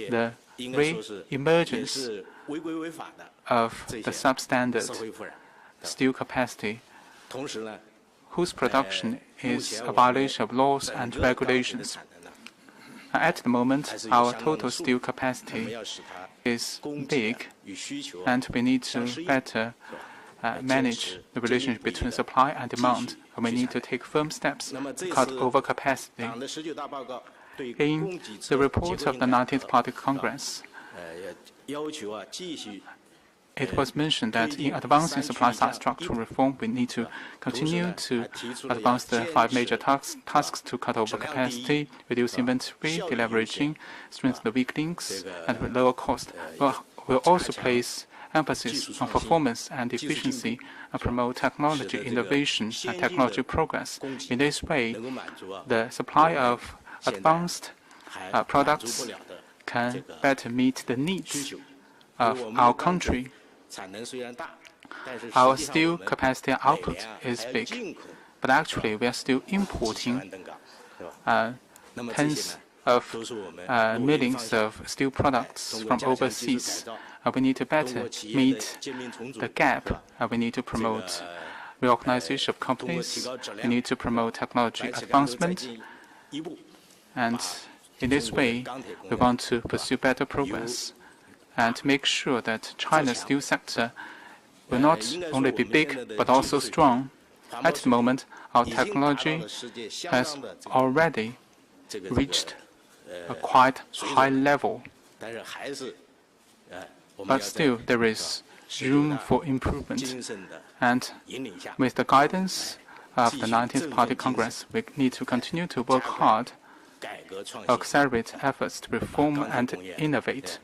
the re-emergence of the substandard steel capacity, whose production is a violation of laws and regulations. At the moment, our total steel capacity is big, and we need to better manage the relationship between supply and demand, and we need to take firm steps to cut overcapacity. In the report of the 19th Party Congress, it was mentioned that in advancing supply-side structural reform, we need to continue to advance the 5 major tasks to cut overcapacity, reduce inventory, deleveraging, strengthen the weak links, and lower cost. We'll also place emphasis on performance and efficiency and promote technology innovation and technology progress. In this way, the supply of advanced products can better meet the needs of our country. Our steel capacity output is big, but actually we are still importing tens of millions of steel products from overseas. We need to better meet the gap. We need to promote reorganization of companies. We need to promote technology advancement. And in this way, we want to pursue better progress and make sure that China's steel sector will not only be big, but also strong. At the moment, our technology has already reached a quite high level. But still, there is room for improvement. And with the guidance of the 19th Party Congress, we need to continue to work hard, accelerate efforts to reform and innovate,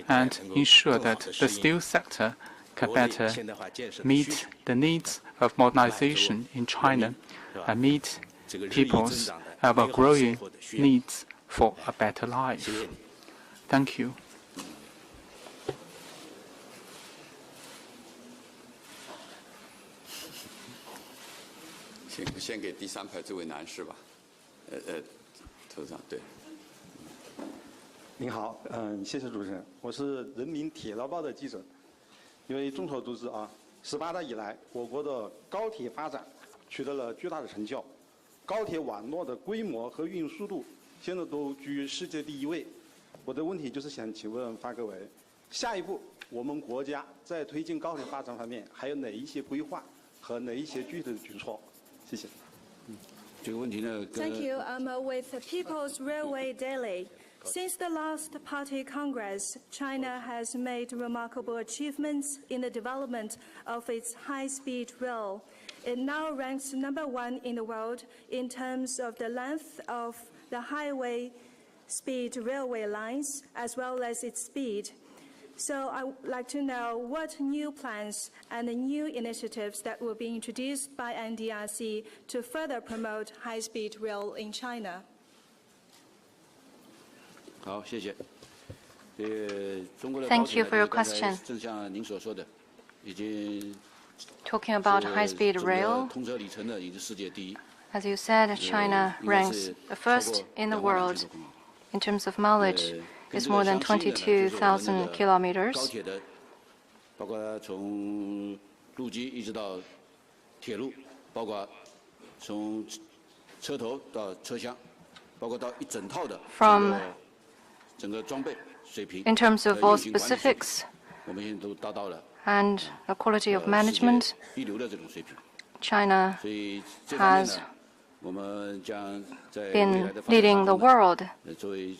and ensure that the steel sector can better meet the needs of modernization in China and meet people's ever-growing needs for a better life. Thank you. 先给第3排这位男士吧，头上对。您好，谢谢主持人，我是人民铁道报的记者。因为众所周知啊，18代以来，我国的高铁发展取得了巨大的成效，高铁网络的规模和运营速度现在都居世界第1位。我的问题就是想请问发改委，下一步我们国家在推进高铁发展方面还有哪一些规划和哪一些具体的举措？谢谢。这个问题呢， Thank you. With the People's Railway Daily. Since the last Party Congress, China has made remarkable achievements in the development of its high-speed rail. It now ranks #1 in the world in terms of the length of the highway speed railway lines, as well as its speed. So I would like to know what new plans and the new initiatives that will be introduced by NDRC to further promote high-speed rail in China. 好，谢谢。中国的 Thank you for your question. 正像您所说的，已经 Talking about high-speed rail, 通车里程的已经世界第一。 as you said, China ranks first in the world in terms of mileage. It's more than 22,000 kilometers. 高铁的，包括从陆基一直到铁路，包括从车头到车厢，包括到一整套的 From 整个装备水平。 in terms of all specifics 我们现在都达到了 and the quality of management, 一流的这种水平。 China 所以这方面 has 呢，我们将在未 been 来的发展 leading the 当中呢 world. 作为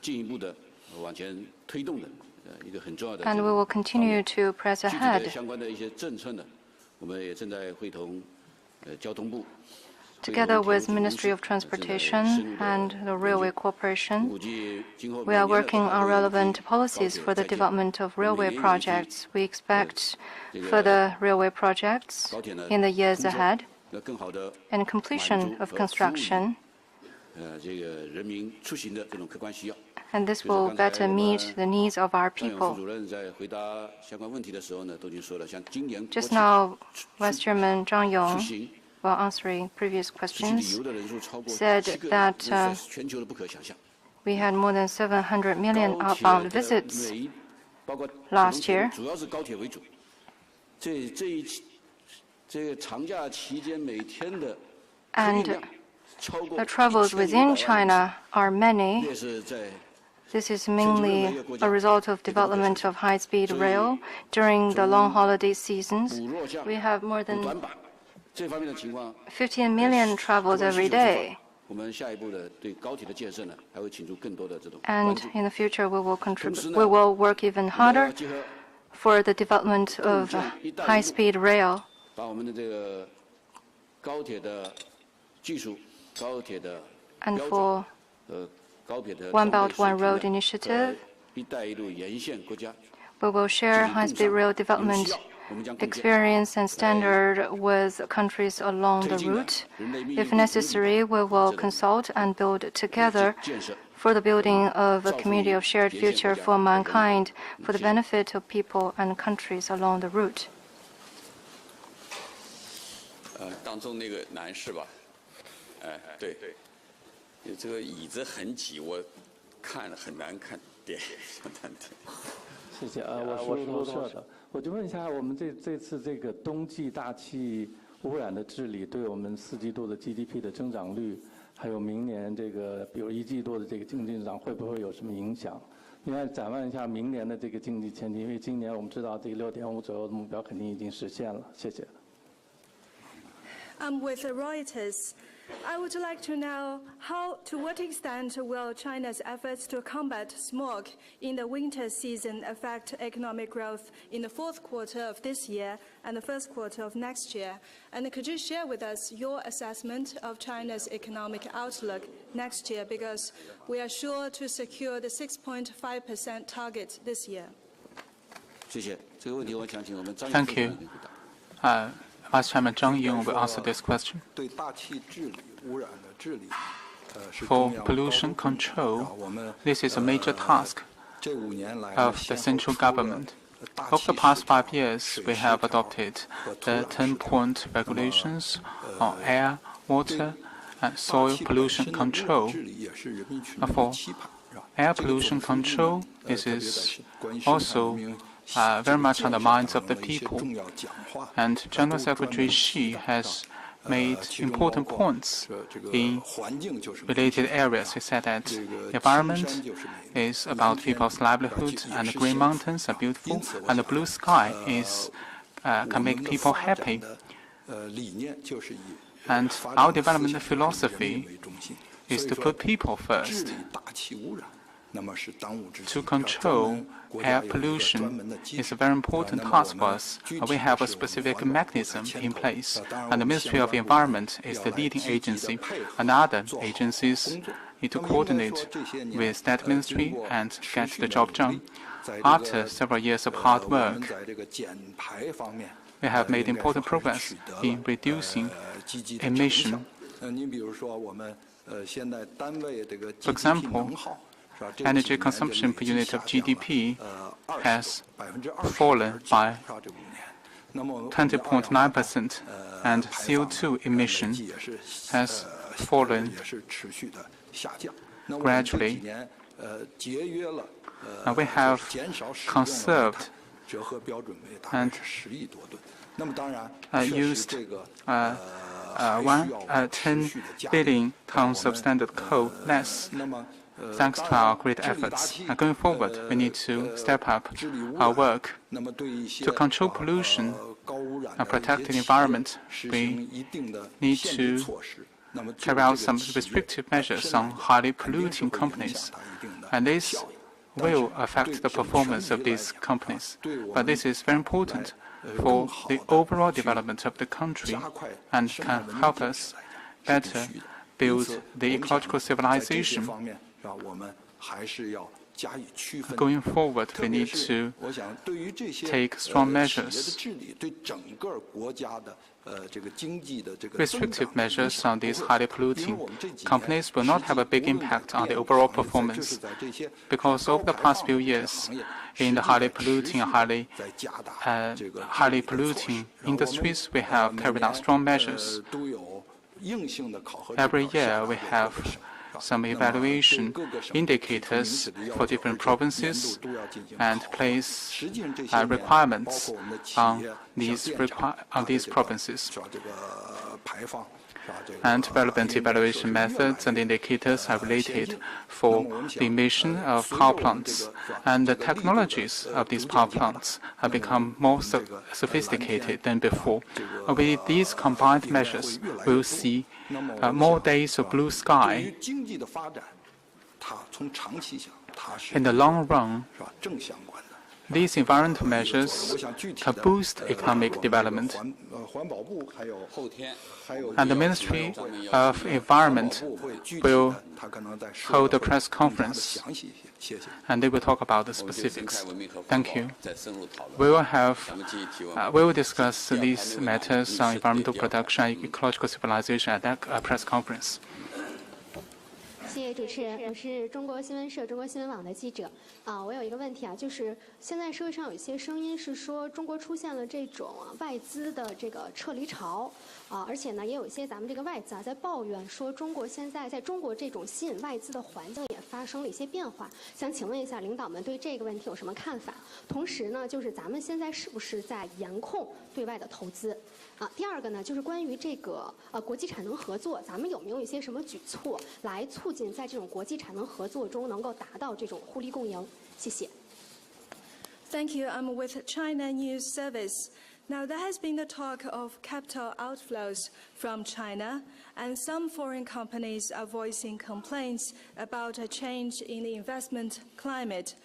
进一步的往前推动的一个很重要的。 And we will continue to press 具体的 ahead. 相关的一些政策呢，我们也正在会同交通部。 Together with Ministry of Transportation and the Railway Corporation, we are working on relevant policies for the development of railway projects. We expect further railway projects in the years ahead and completion of construction. And this will better meet the needs of our people. Just now, Vice Chairman Zhang Yong, while answering previous questions, said that we had more than 700 million outbound visits last year. And the travels within China are many. This is mainly a result of development of high-speed rail during the long holiday seasons. We have more than 15 million travels every day. And in the future, we will work even harder for the development of high-speed rail. And for One Belt, One Road initiative, we will share high-speed rail development experience and standard with countries along the route. If necessary, we will consult and build together for the building of a community of shared future for mankind for the benefit of people and countries along the route. 当中那个男士吧，对，这个椅子很挤，我看了很难看点。谢谢我是路透社的，我就问一下，我们这次这个冬季大气污染的治理，对我们4季度的 GDP 的增长率，还有明年这个比如1季度的这个经济增长，会不会有什么影响？另外，展望一下明年的这个经济前景，因为今年我们知道这个6.5左右的目标肯定已经实现了。谢谢。With Reuters, I would like to know to what extent will China's efforts to combat smog in the winter season affect economic growth in the fourth quarter of this year and the first quarter of next year? And could you share with us your assessment of China's economic outlook next year, because we are sure to secure the 6.5% target this year? 谢谢，这个问题我想请我们张 Thank you. Vice Chairman Zhang Yong will answer this question. For pollution control, this is a major task of the central government. Over the past 5 years, we have adopted the 10-point regulations on air, water, and soil pollution control. For air pollution control, this is also very much on the minds of the people. And General Secretary Xi has made important points in related areas. He said that environment is about people's livelihood, and the green mountains are beautiful, and the blue sky can make people happy. And our development philosophy is to put people first. To control air pollution is a very important task for us. We have a specific mechanism in place, and the Ministry of Environment is the leading agency, and other agencies need to coordinate with that ministry and get the job done. After several years of hard work, we have made important progress in reducing emission. For example, energy consumption per unit of GDP has fallen by 20.9%, and CO2 emission has fallen gradually. We have conserved and used 10 billion tons of standard coal less, thanks to our great efforts. Going forward, we need to step up our work to control pollution and protect the environment. We need to carry out some restrictive measures on highly polluting companies, and this will affect the performance of these companies. But this is very important for the overall development of the country and can help us better build the ecological civilization. Going forward, we need to take strong measures. Restrictive measures on these highly polluting companies will not have a big impact on the overall performance, because over the past few years, in the highly polluting industries, we have carried out strong measures. Every year, we have some evaluation indicators for different provinces and place requirements on these provinces. And relevant evaluation methods and indicators are related for the emission of power plants. And the technologies of these power plants have become more sophisticated than before. With these combined measures, we'll see more days of blue sky. In the long run, these environmental measures can boost economic development. And the Ministry of Environment will hold a press conference, and they will talk about the specifics. Thank you. We will discuss these matters on environmental production and ecological civilization at that press conference. 谢谢主持人，我是中国新闻社、中国新闻网的记者。我有一个问题啊，就是现在社会上有一些声音是说中国出现了这种外资的这个撤离潮，而且呢，也有一些咱们这个外资在抱怨说中国现在在中国这种吸引外资的环境也发生了一些变化。想请问一下领导们对这个问题有什么看法？同时呢，就是咱们现在是不是在严控对外的投资？第二个呢，就是关于这个国际产能合作，咱们有没有一些什么举措来促进在这种国际产能合作中能够达到这种互利共赢？谢谢。Thank you. I'm with China News Service. Now, there has been the talk of capital outflows from China, and some foreign companies are voicing complaints about a change in the investment climate.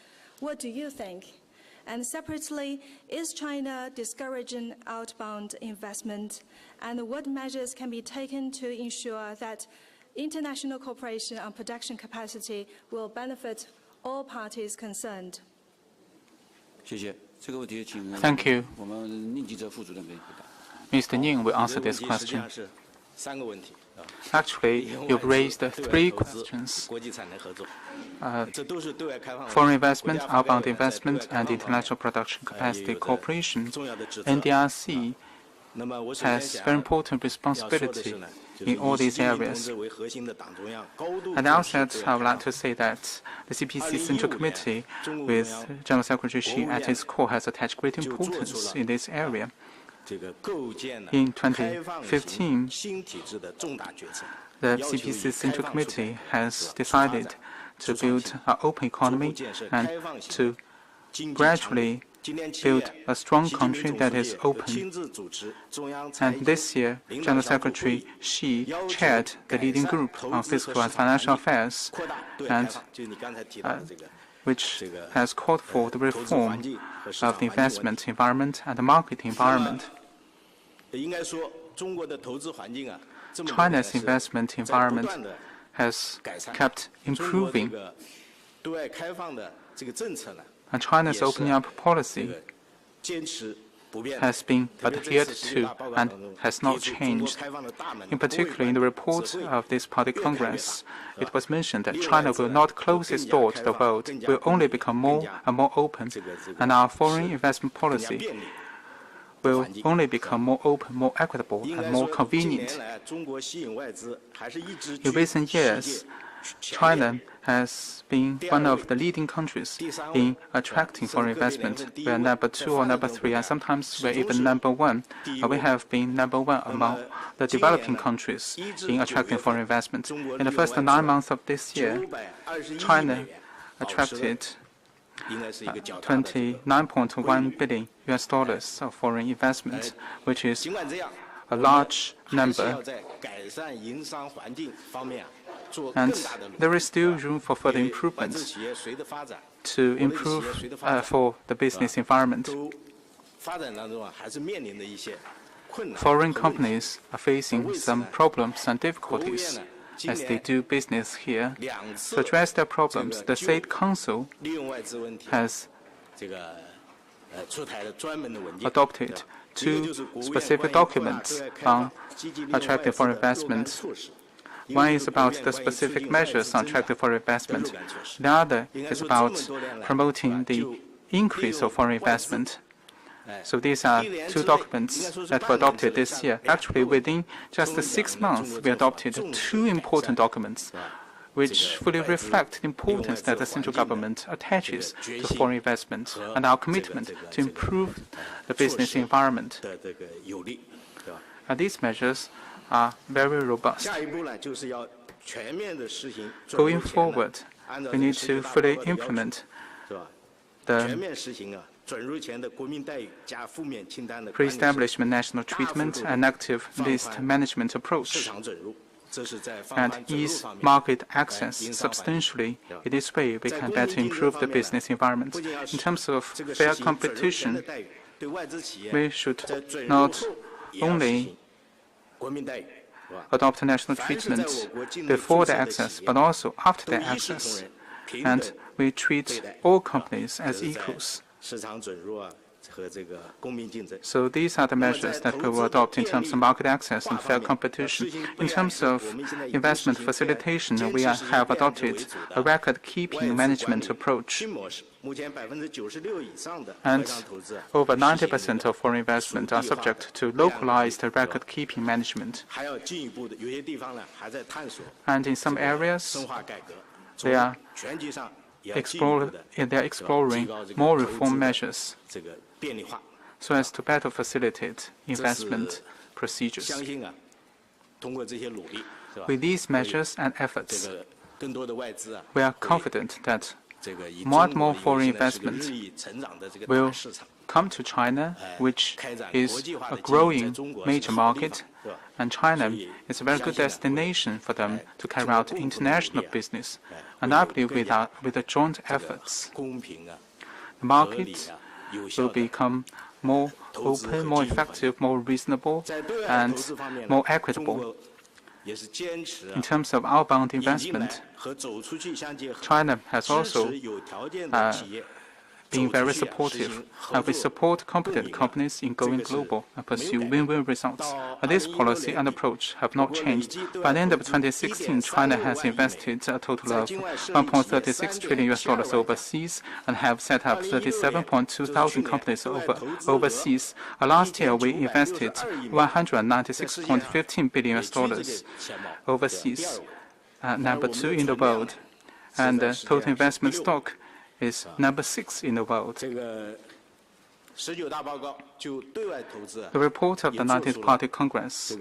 What do you think? And separately, is China discouraging outbound investment? And what measures can be taken to ensure that international cooperation on production capacity will benefit all parties concerned? Thank you. Mr. Ning will answer this question. Actually, you've raised three questions. Foreign investment, outbound investment, and international production capacity cooperation. NDRC has very important responsibility in all these areas. At the outset, I would like to say that the CPC Central Committee, with General Secretary Xi at its core, has attached great importance in this area. In 2015, the CPC Central Committee has decided to build an open economy and to gradually build a strong country that is open. And this year, General Secretary Xi chaired the leading group on fiscal and financial affairs, and which has called for the reform of the investment environment and the market environment. China's investment environment has kept improving, and China's opening up policy has been adhered to and has not changed. In particular, in the report of this Party Congress, it was mentioned that China will not close its door to the world, will only become more and more open, and our foreign investment policy will only become more open, more equitable, and more convenient. In recent years, China has been one of the leading countries in attracting foreign investment. We are number 2 or number 3, and sometimes we are even number 1. We have been number 1 among the developing countries in attracting foreign investment. In the first 9 months of this year, China attracted $29.1 billion of foreign investment, which is a large number. And there is still room for further improvements to improve for the business environment. Foreign companies are facing some problems and difficulties as they do business here. To address their problems, the State Council has adopted 2 specific documents on attracting foreign investment. One is about the specific measures on attracting foreign investment. The other is about promoting the increase of foreign investment. So these are 2 documents that were adopted this year. Actually, within just 6 months, we adopted 2 important documents which fully reflect the importance that the central government attaches to foreign investment and our commitment to improve the business environment. And these measures are very robust. Going forward, we need to fully implement the pre-establishment national treatment and active list management approach, and ease market access substantially. In this way, we can better improve the business environment. In terms of fair competition, we should not only adopt national treatment before the access, but also after the access. And we treat all companies as equals. So these are the measures that we will adopt in terms of market access and fair competition. In terms of investment facilitation, we have adopted a record-keeping management approach. And over 90% of foreign investment are subject to localized record-keeping management. And in some areas, they are exploring more reform measures so as to better facilitate investment procedures. With these measures and efforts, we are confident that more and more foreign investment will come to China, which is a growing major market, and China is a very good destination for them to carry out international business. And I believe with the joint efforts, the market will become more open, more effective, more reasonable, and more equitable. In terms of outbound investment, China has also been very supportive, and we support competent companies in going global and pursue win-win results. But this policy and approach have not changed. By the end of 2016, China has invested a total of $1.36 trillion overseas and have set up 37.2 thousand companies overseas. Last year, we invested $196.15 billion overseas, number 2 in the world, and the total investment stock is number 6 in the world. 19大报告就对外投资 The report of the 19th Party Congress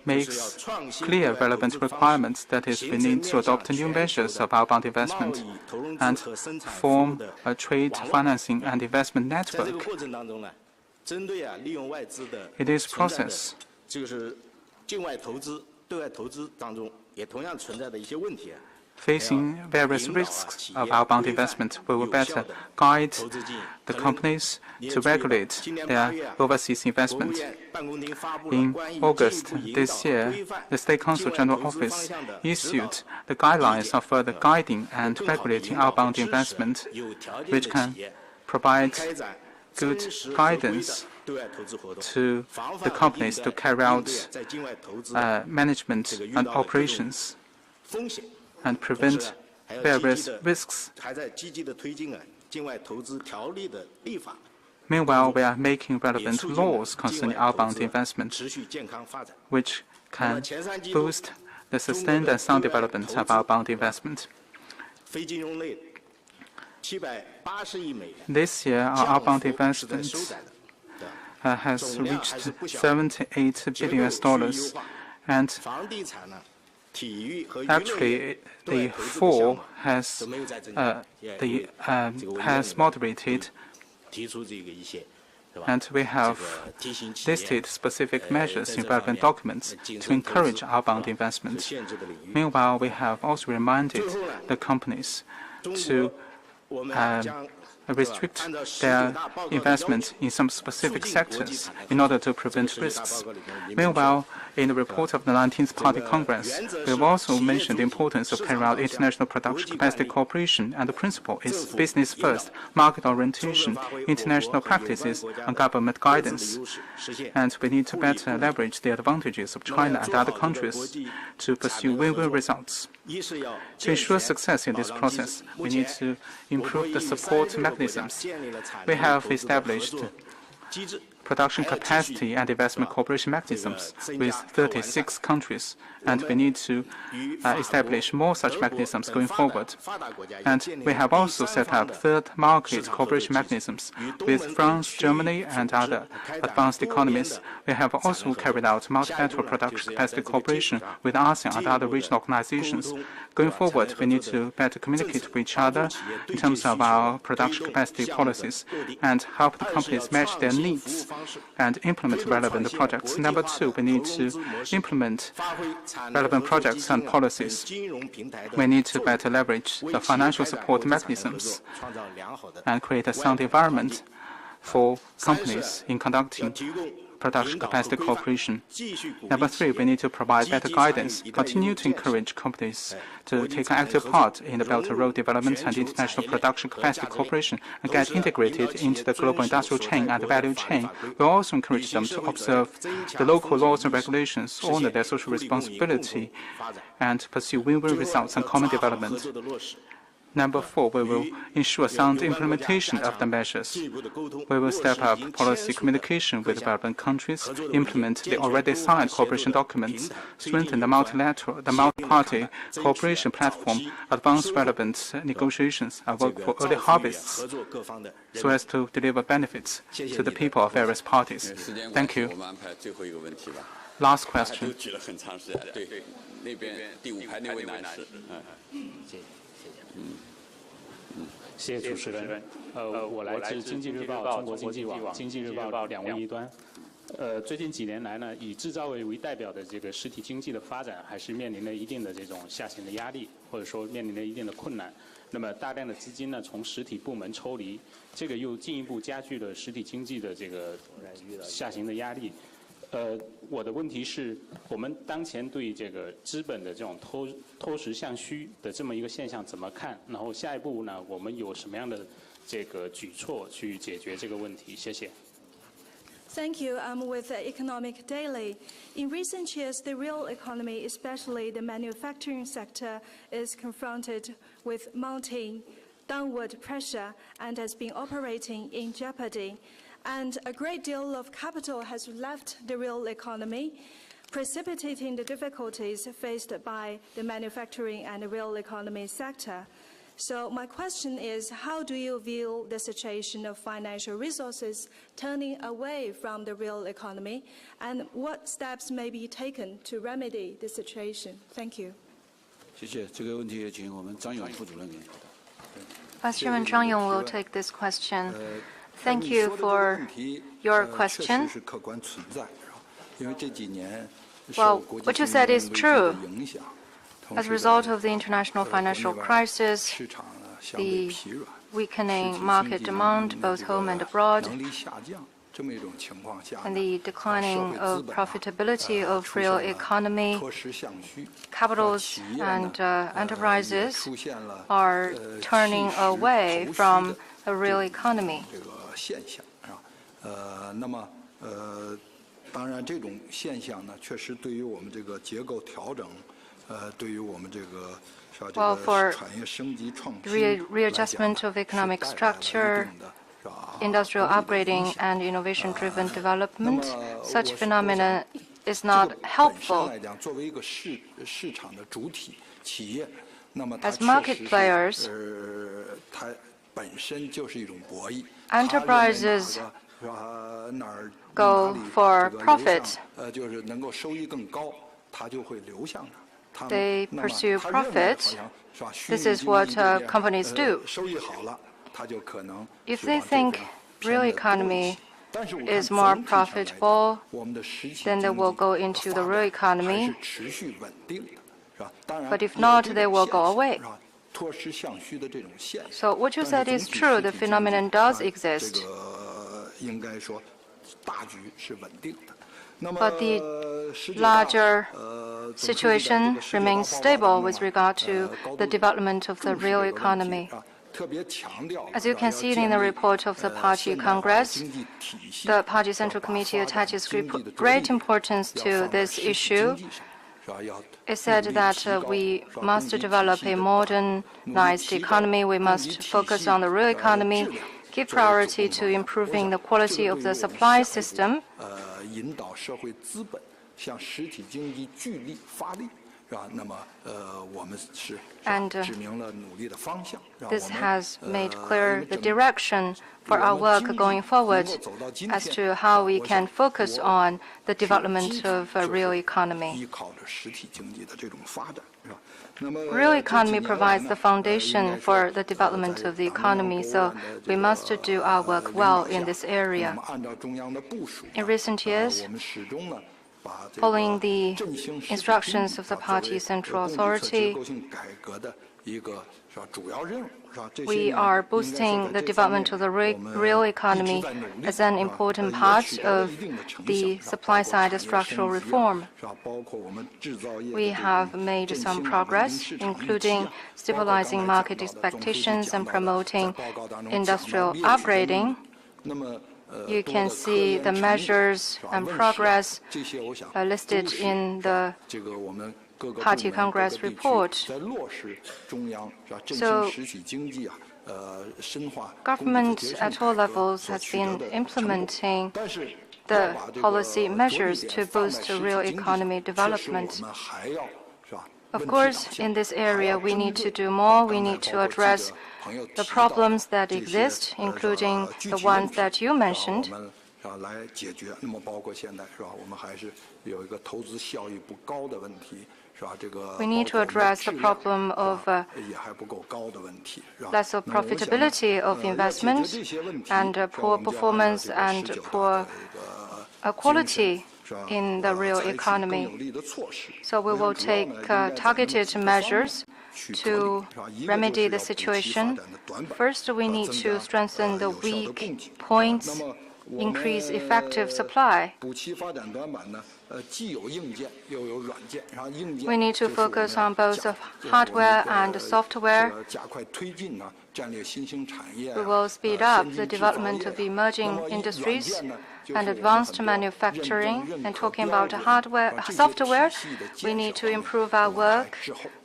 makes clear relevant requirements, that is, we need to adopt new measures of outbound investment and form a trade financing and investment network. In this process, facing various risks of outbound investment, we will better guide the companies to regulate their overseas investment. In August this year, the State Council General Office issued the guidelines of further guiding and regulating outbound investment, which can provide good guidance to the companies to carry out management and operations and prevent various risks. Meanwhile, we are making relevant laws concerning outbound investment, which can boost the sustained and sound development of outbound investment. This year, our outbound investment has reached $78 billion, and actually, the fall has moderated, and we have listed specific measures in relevant documents to encourage outbound investment. Meanwhile, we have also reminded the companies to restrict their investment in some specific sectors in order to prevent risks. Meanwhile, in the report of the 19th Party Congress, we have also mentioned the importance of carrying out international production capacity cooperation, and the principle is business first, market orientation, international practices, and government guidance. And we need to better leverage the advantages of China and other countries to pursue win-win results. To ensure success in this process, we need to improve the support mechanisms. We have established production capacity and investment cooperation mechanisms with 36 countries, and we need to establish more such mechanisms going forward. And we have also set up third market cooperation mechanisms with France, Germany, and other advanced economies. We have also carried out multilateral production capacity cooperation with ASEAN and other regional organizations. Going forward, we need to better communicate with each other in terms of our production capacity policies and help the companies match their needs and implement relevant projects. Number two, we need to implement relevant projects and policies. We need to better leverage the financial support mechanisms and create a sound environment for companies in conducting production capacity cooperation. Number three, we need to provide better guidance, continue to encourage companies to take an active part in the Belt and Road development and international production capacity cooperation and get integrated into the global industrial chain and value chain. We also encourage them to observe the local laws and regulations, honor their social responsibility, and pursue win-win results and common development. Number four, we will ensure sound implementation of the measures. We will step up policy communication with relevant countries, implement the already signed cooperation documents, strengthen the multi-party cooperation platform, advance relevant negotiations, and work for early harvests so as to deliver benefits to the people of various parties. Thank you. Last question. 谢谢主持人。我来自《经济日报》、中国经济网、《经济日报》两位一端。最近几年来呢，以制造业为代表的这个实体经济的发展，还是面临了一定的这种下行的压力，或者说面临了一定的困难。那么大量的资金呢，从实体部门抽离，这个又进一步加剧了实体经济的这个下行的压力。我的问题是，我们当前对这个资本的这种偷实向虚的这么一个现象怎么看？然后下一步呢，我们有什么样的这个举措去解决这个问题？谢谢。Thank you. I'm with Economic Daily. In recent years, the real economy, especially the manufacturing sector, is confronted with mounting downward pressure and has been operating in jeopardy. And a great deal of capital has left the real economy, precipitating the difficulties faced by the manufacturing and the real economy sector. So my question is, how do you view the situation of financial resources turning away from the real economy, and what steps may be taken to remedy the situation? Thank you. 谢谢。这个问题也请我们张勇副主任给回答。 Vice Chairman Zhang Yong will take this question. Thank you for your question. Well, what you said is true. As a result of the international financial crisis, the weakening market demand, both home and abroad, and the declining of profitability of real economy, capitals and enterprises are turning away from the real economy. 当然，这种现象呢，确实对于我们这个结构调整，对于我们这个是吧这个产业升级创新 readjustment of economic structure, industrial upgrading, and innovation-driven development, such phenomenon is not helpful. As market players, enterprises go for profit. They pursue profit. This is what companies do. If they think real economy is more profitable, then they will go into the real economy. But if not, they will go away. So what you said is true. The phenomenon does exist. But the larger situation remains stable with regard to the development of the real economy. As you can see in the report of the Party Congress, the Party Central Committee attaches great importance to this issue. It said that we must develop a modernized economy. We must focus on the real economy, give priority to improving the quality of the supply system. And this has made clear the direction for our work going forward as to how we can focus on the development of a real economy. Real economy provides the foundation for the development of the economy, so we must do our work well in this area. In recent years, following the instructions of the Party Central Authority, we are boosting the development of the real economy as an important part of the supply-side structural reform. We have made some progress, including stabilizing market expectations and promoting industrial upgrading. You can see the measures and progress listed in the Party Congress report. So, government at all levels has been implementing the policy measures to boost real economy development. Of course, in this area, we need to do more. We need to address the problems that exist, including the ones that you mentioned. We need to address the problem of less of profitability of investment and poor performance and poor quality in the real economy. So we will take targeted measures to remedy the situation. First, we need to strengthen the weak points, increase effective supply. We need to focus on both hardware and software. We will speed up the development of emerging industries and advanced manufacturing. And talking about software, we need to improve our work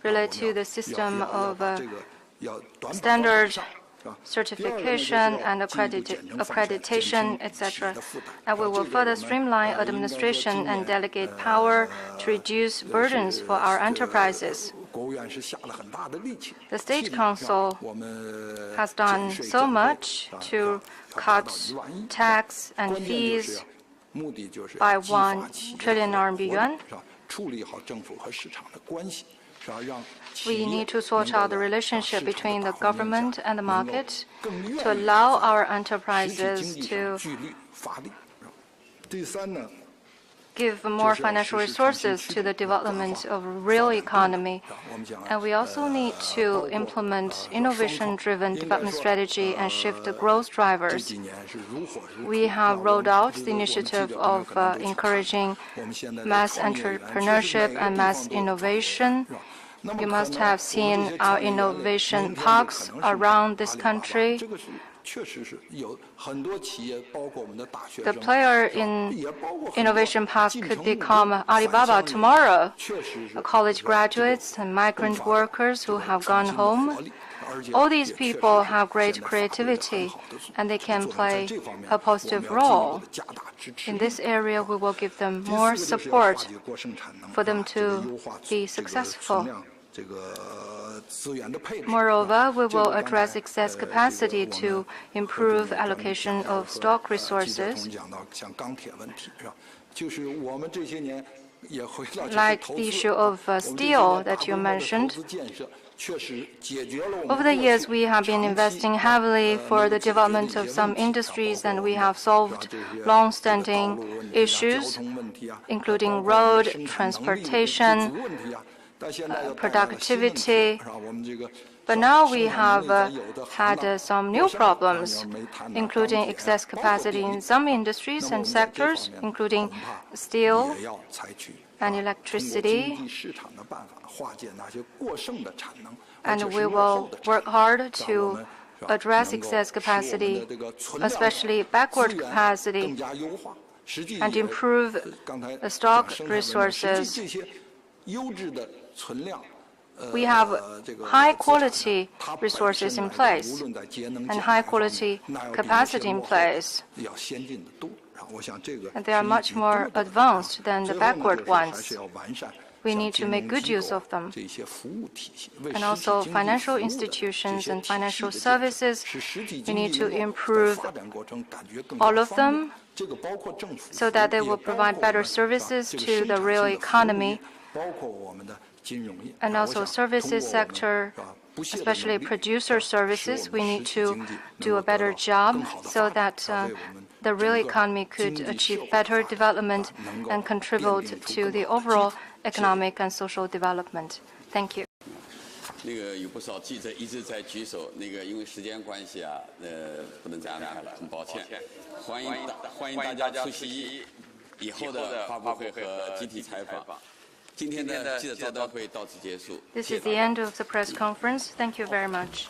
related to the system of standard certification and accreditation, etc. And we will further streamline administration and delegate power to reduce burdens for our enterprises. The State Council has done so much to cut tax and fees by 1 trillion RMB yuan. We need to sort out the relationship between the government and the market to allow our enterprises to give more financial resources to the development of real economy. And we also need to implement innovation-driven development strategy and shift the growth drivers. We have rolled out the initiative of encouraging mass entrepreneurship and mass innovation. You must have seen our innovation parks around this country. The player in innovation park could become Alibaba tomorrow. College graduates and migrant workers who have gone home. All these people have great creativity, and they can play a positive role. In this area, we will give them more support for them to be successful. Moreover, we will address excess capacity to improve allocation of stock resources. Like the issue of steel that you mentioned. Over the years, we have been investing heavily for the development of some industries, and we have solved long-standing issues, including road, transportation, productivity. But now we have had some new problems, including excess capacity in some industries and sectors, including steel and electricity. And we will work hard to address excess capacity, especially backward capacity, and improve the stock resources. We have high-quality resources in place and high-quality capacity in place. And they are much more advanced than the backward ones. We need to make good use of them. And also financial institutions and financial services, we need to improve all of them so that they will provide better services to the real economy. And also services sector, especially producer services, we need to do a better job so that the real economy could achieve better development and contribute to the overall economic and social development. Thank you. 有不少记者一直在举手，因为时间关系啊，不能再安排了，很抱歉。欢迎大家出席以后的发布会和集体采访。今天的记者招待会到此结束。This is the end of the press conference. Thank you very much.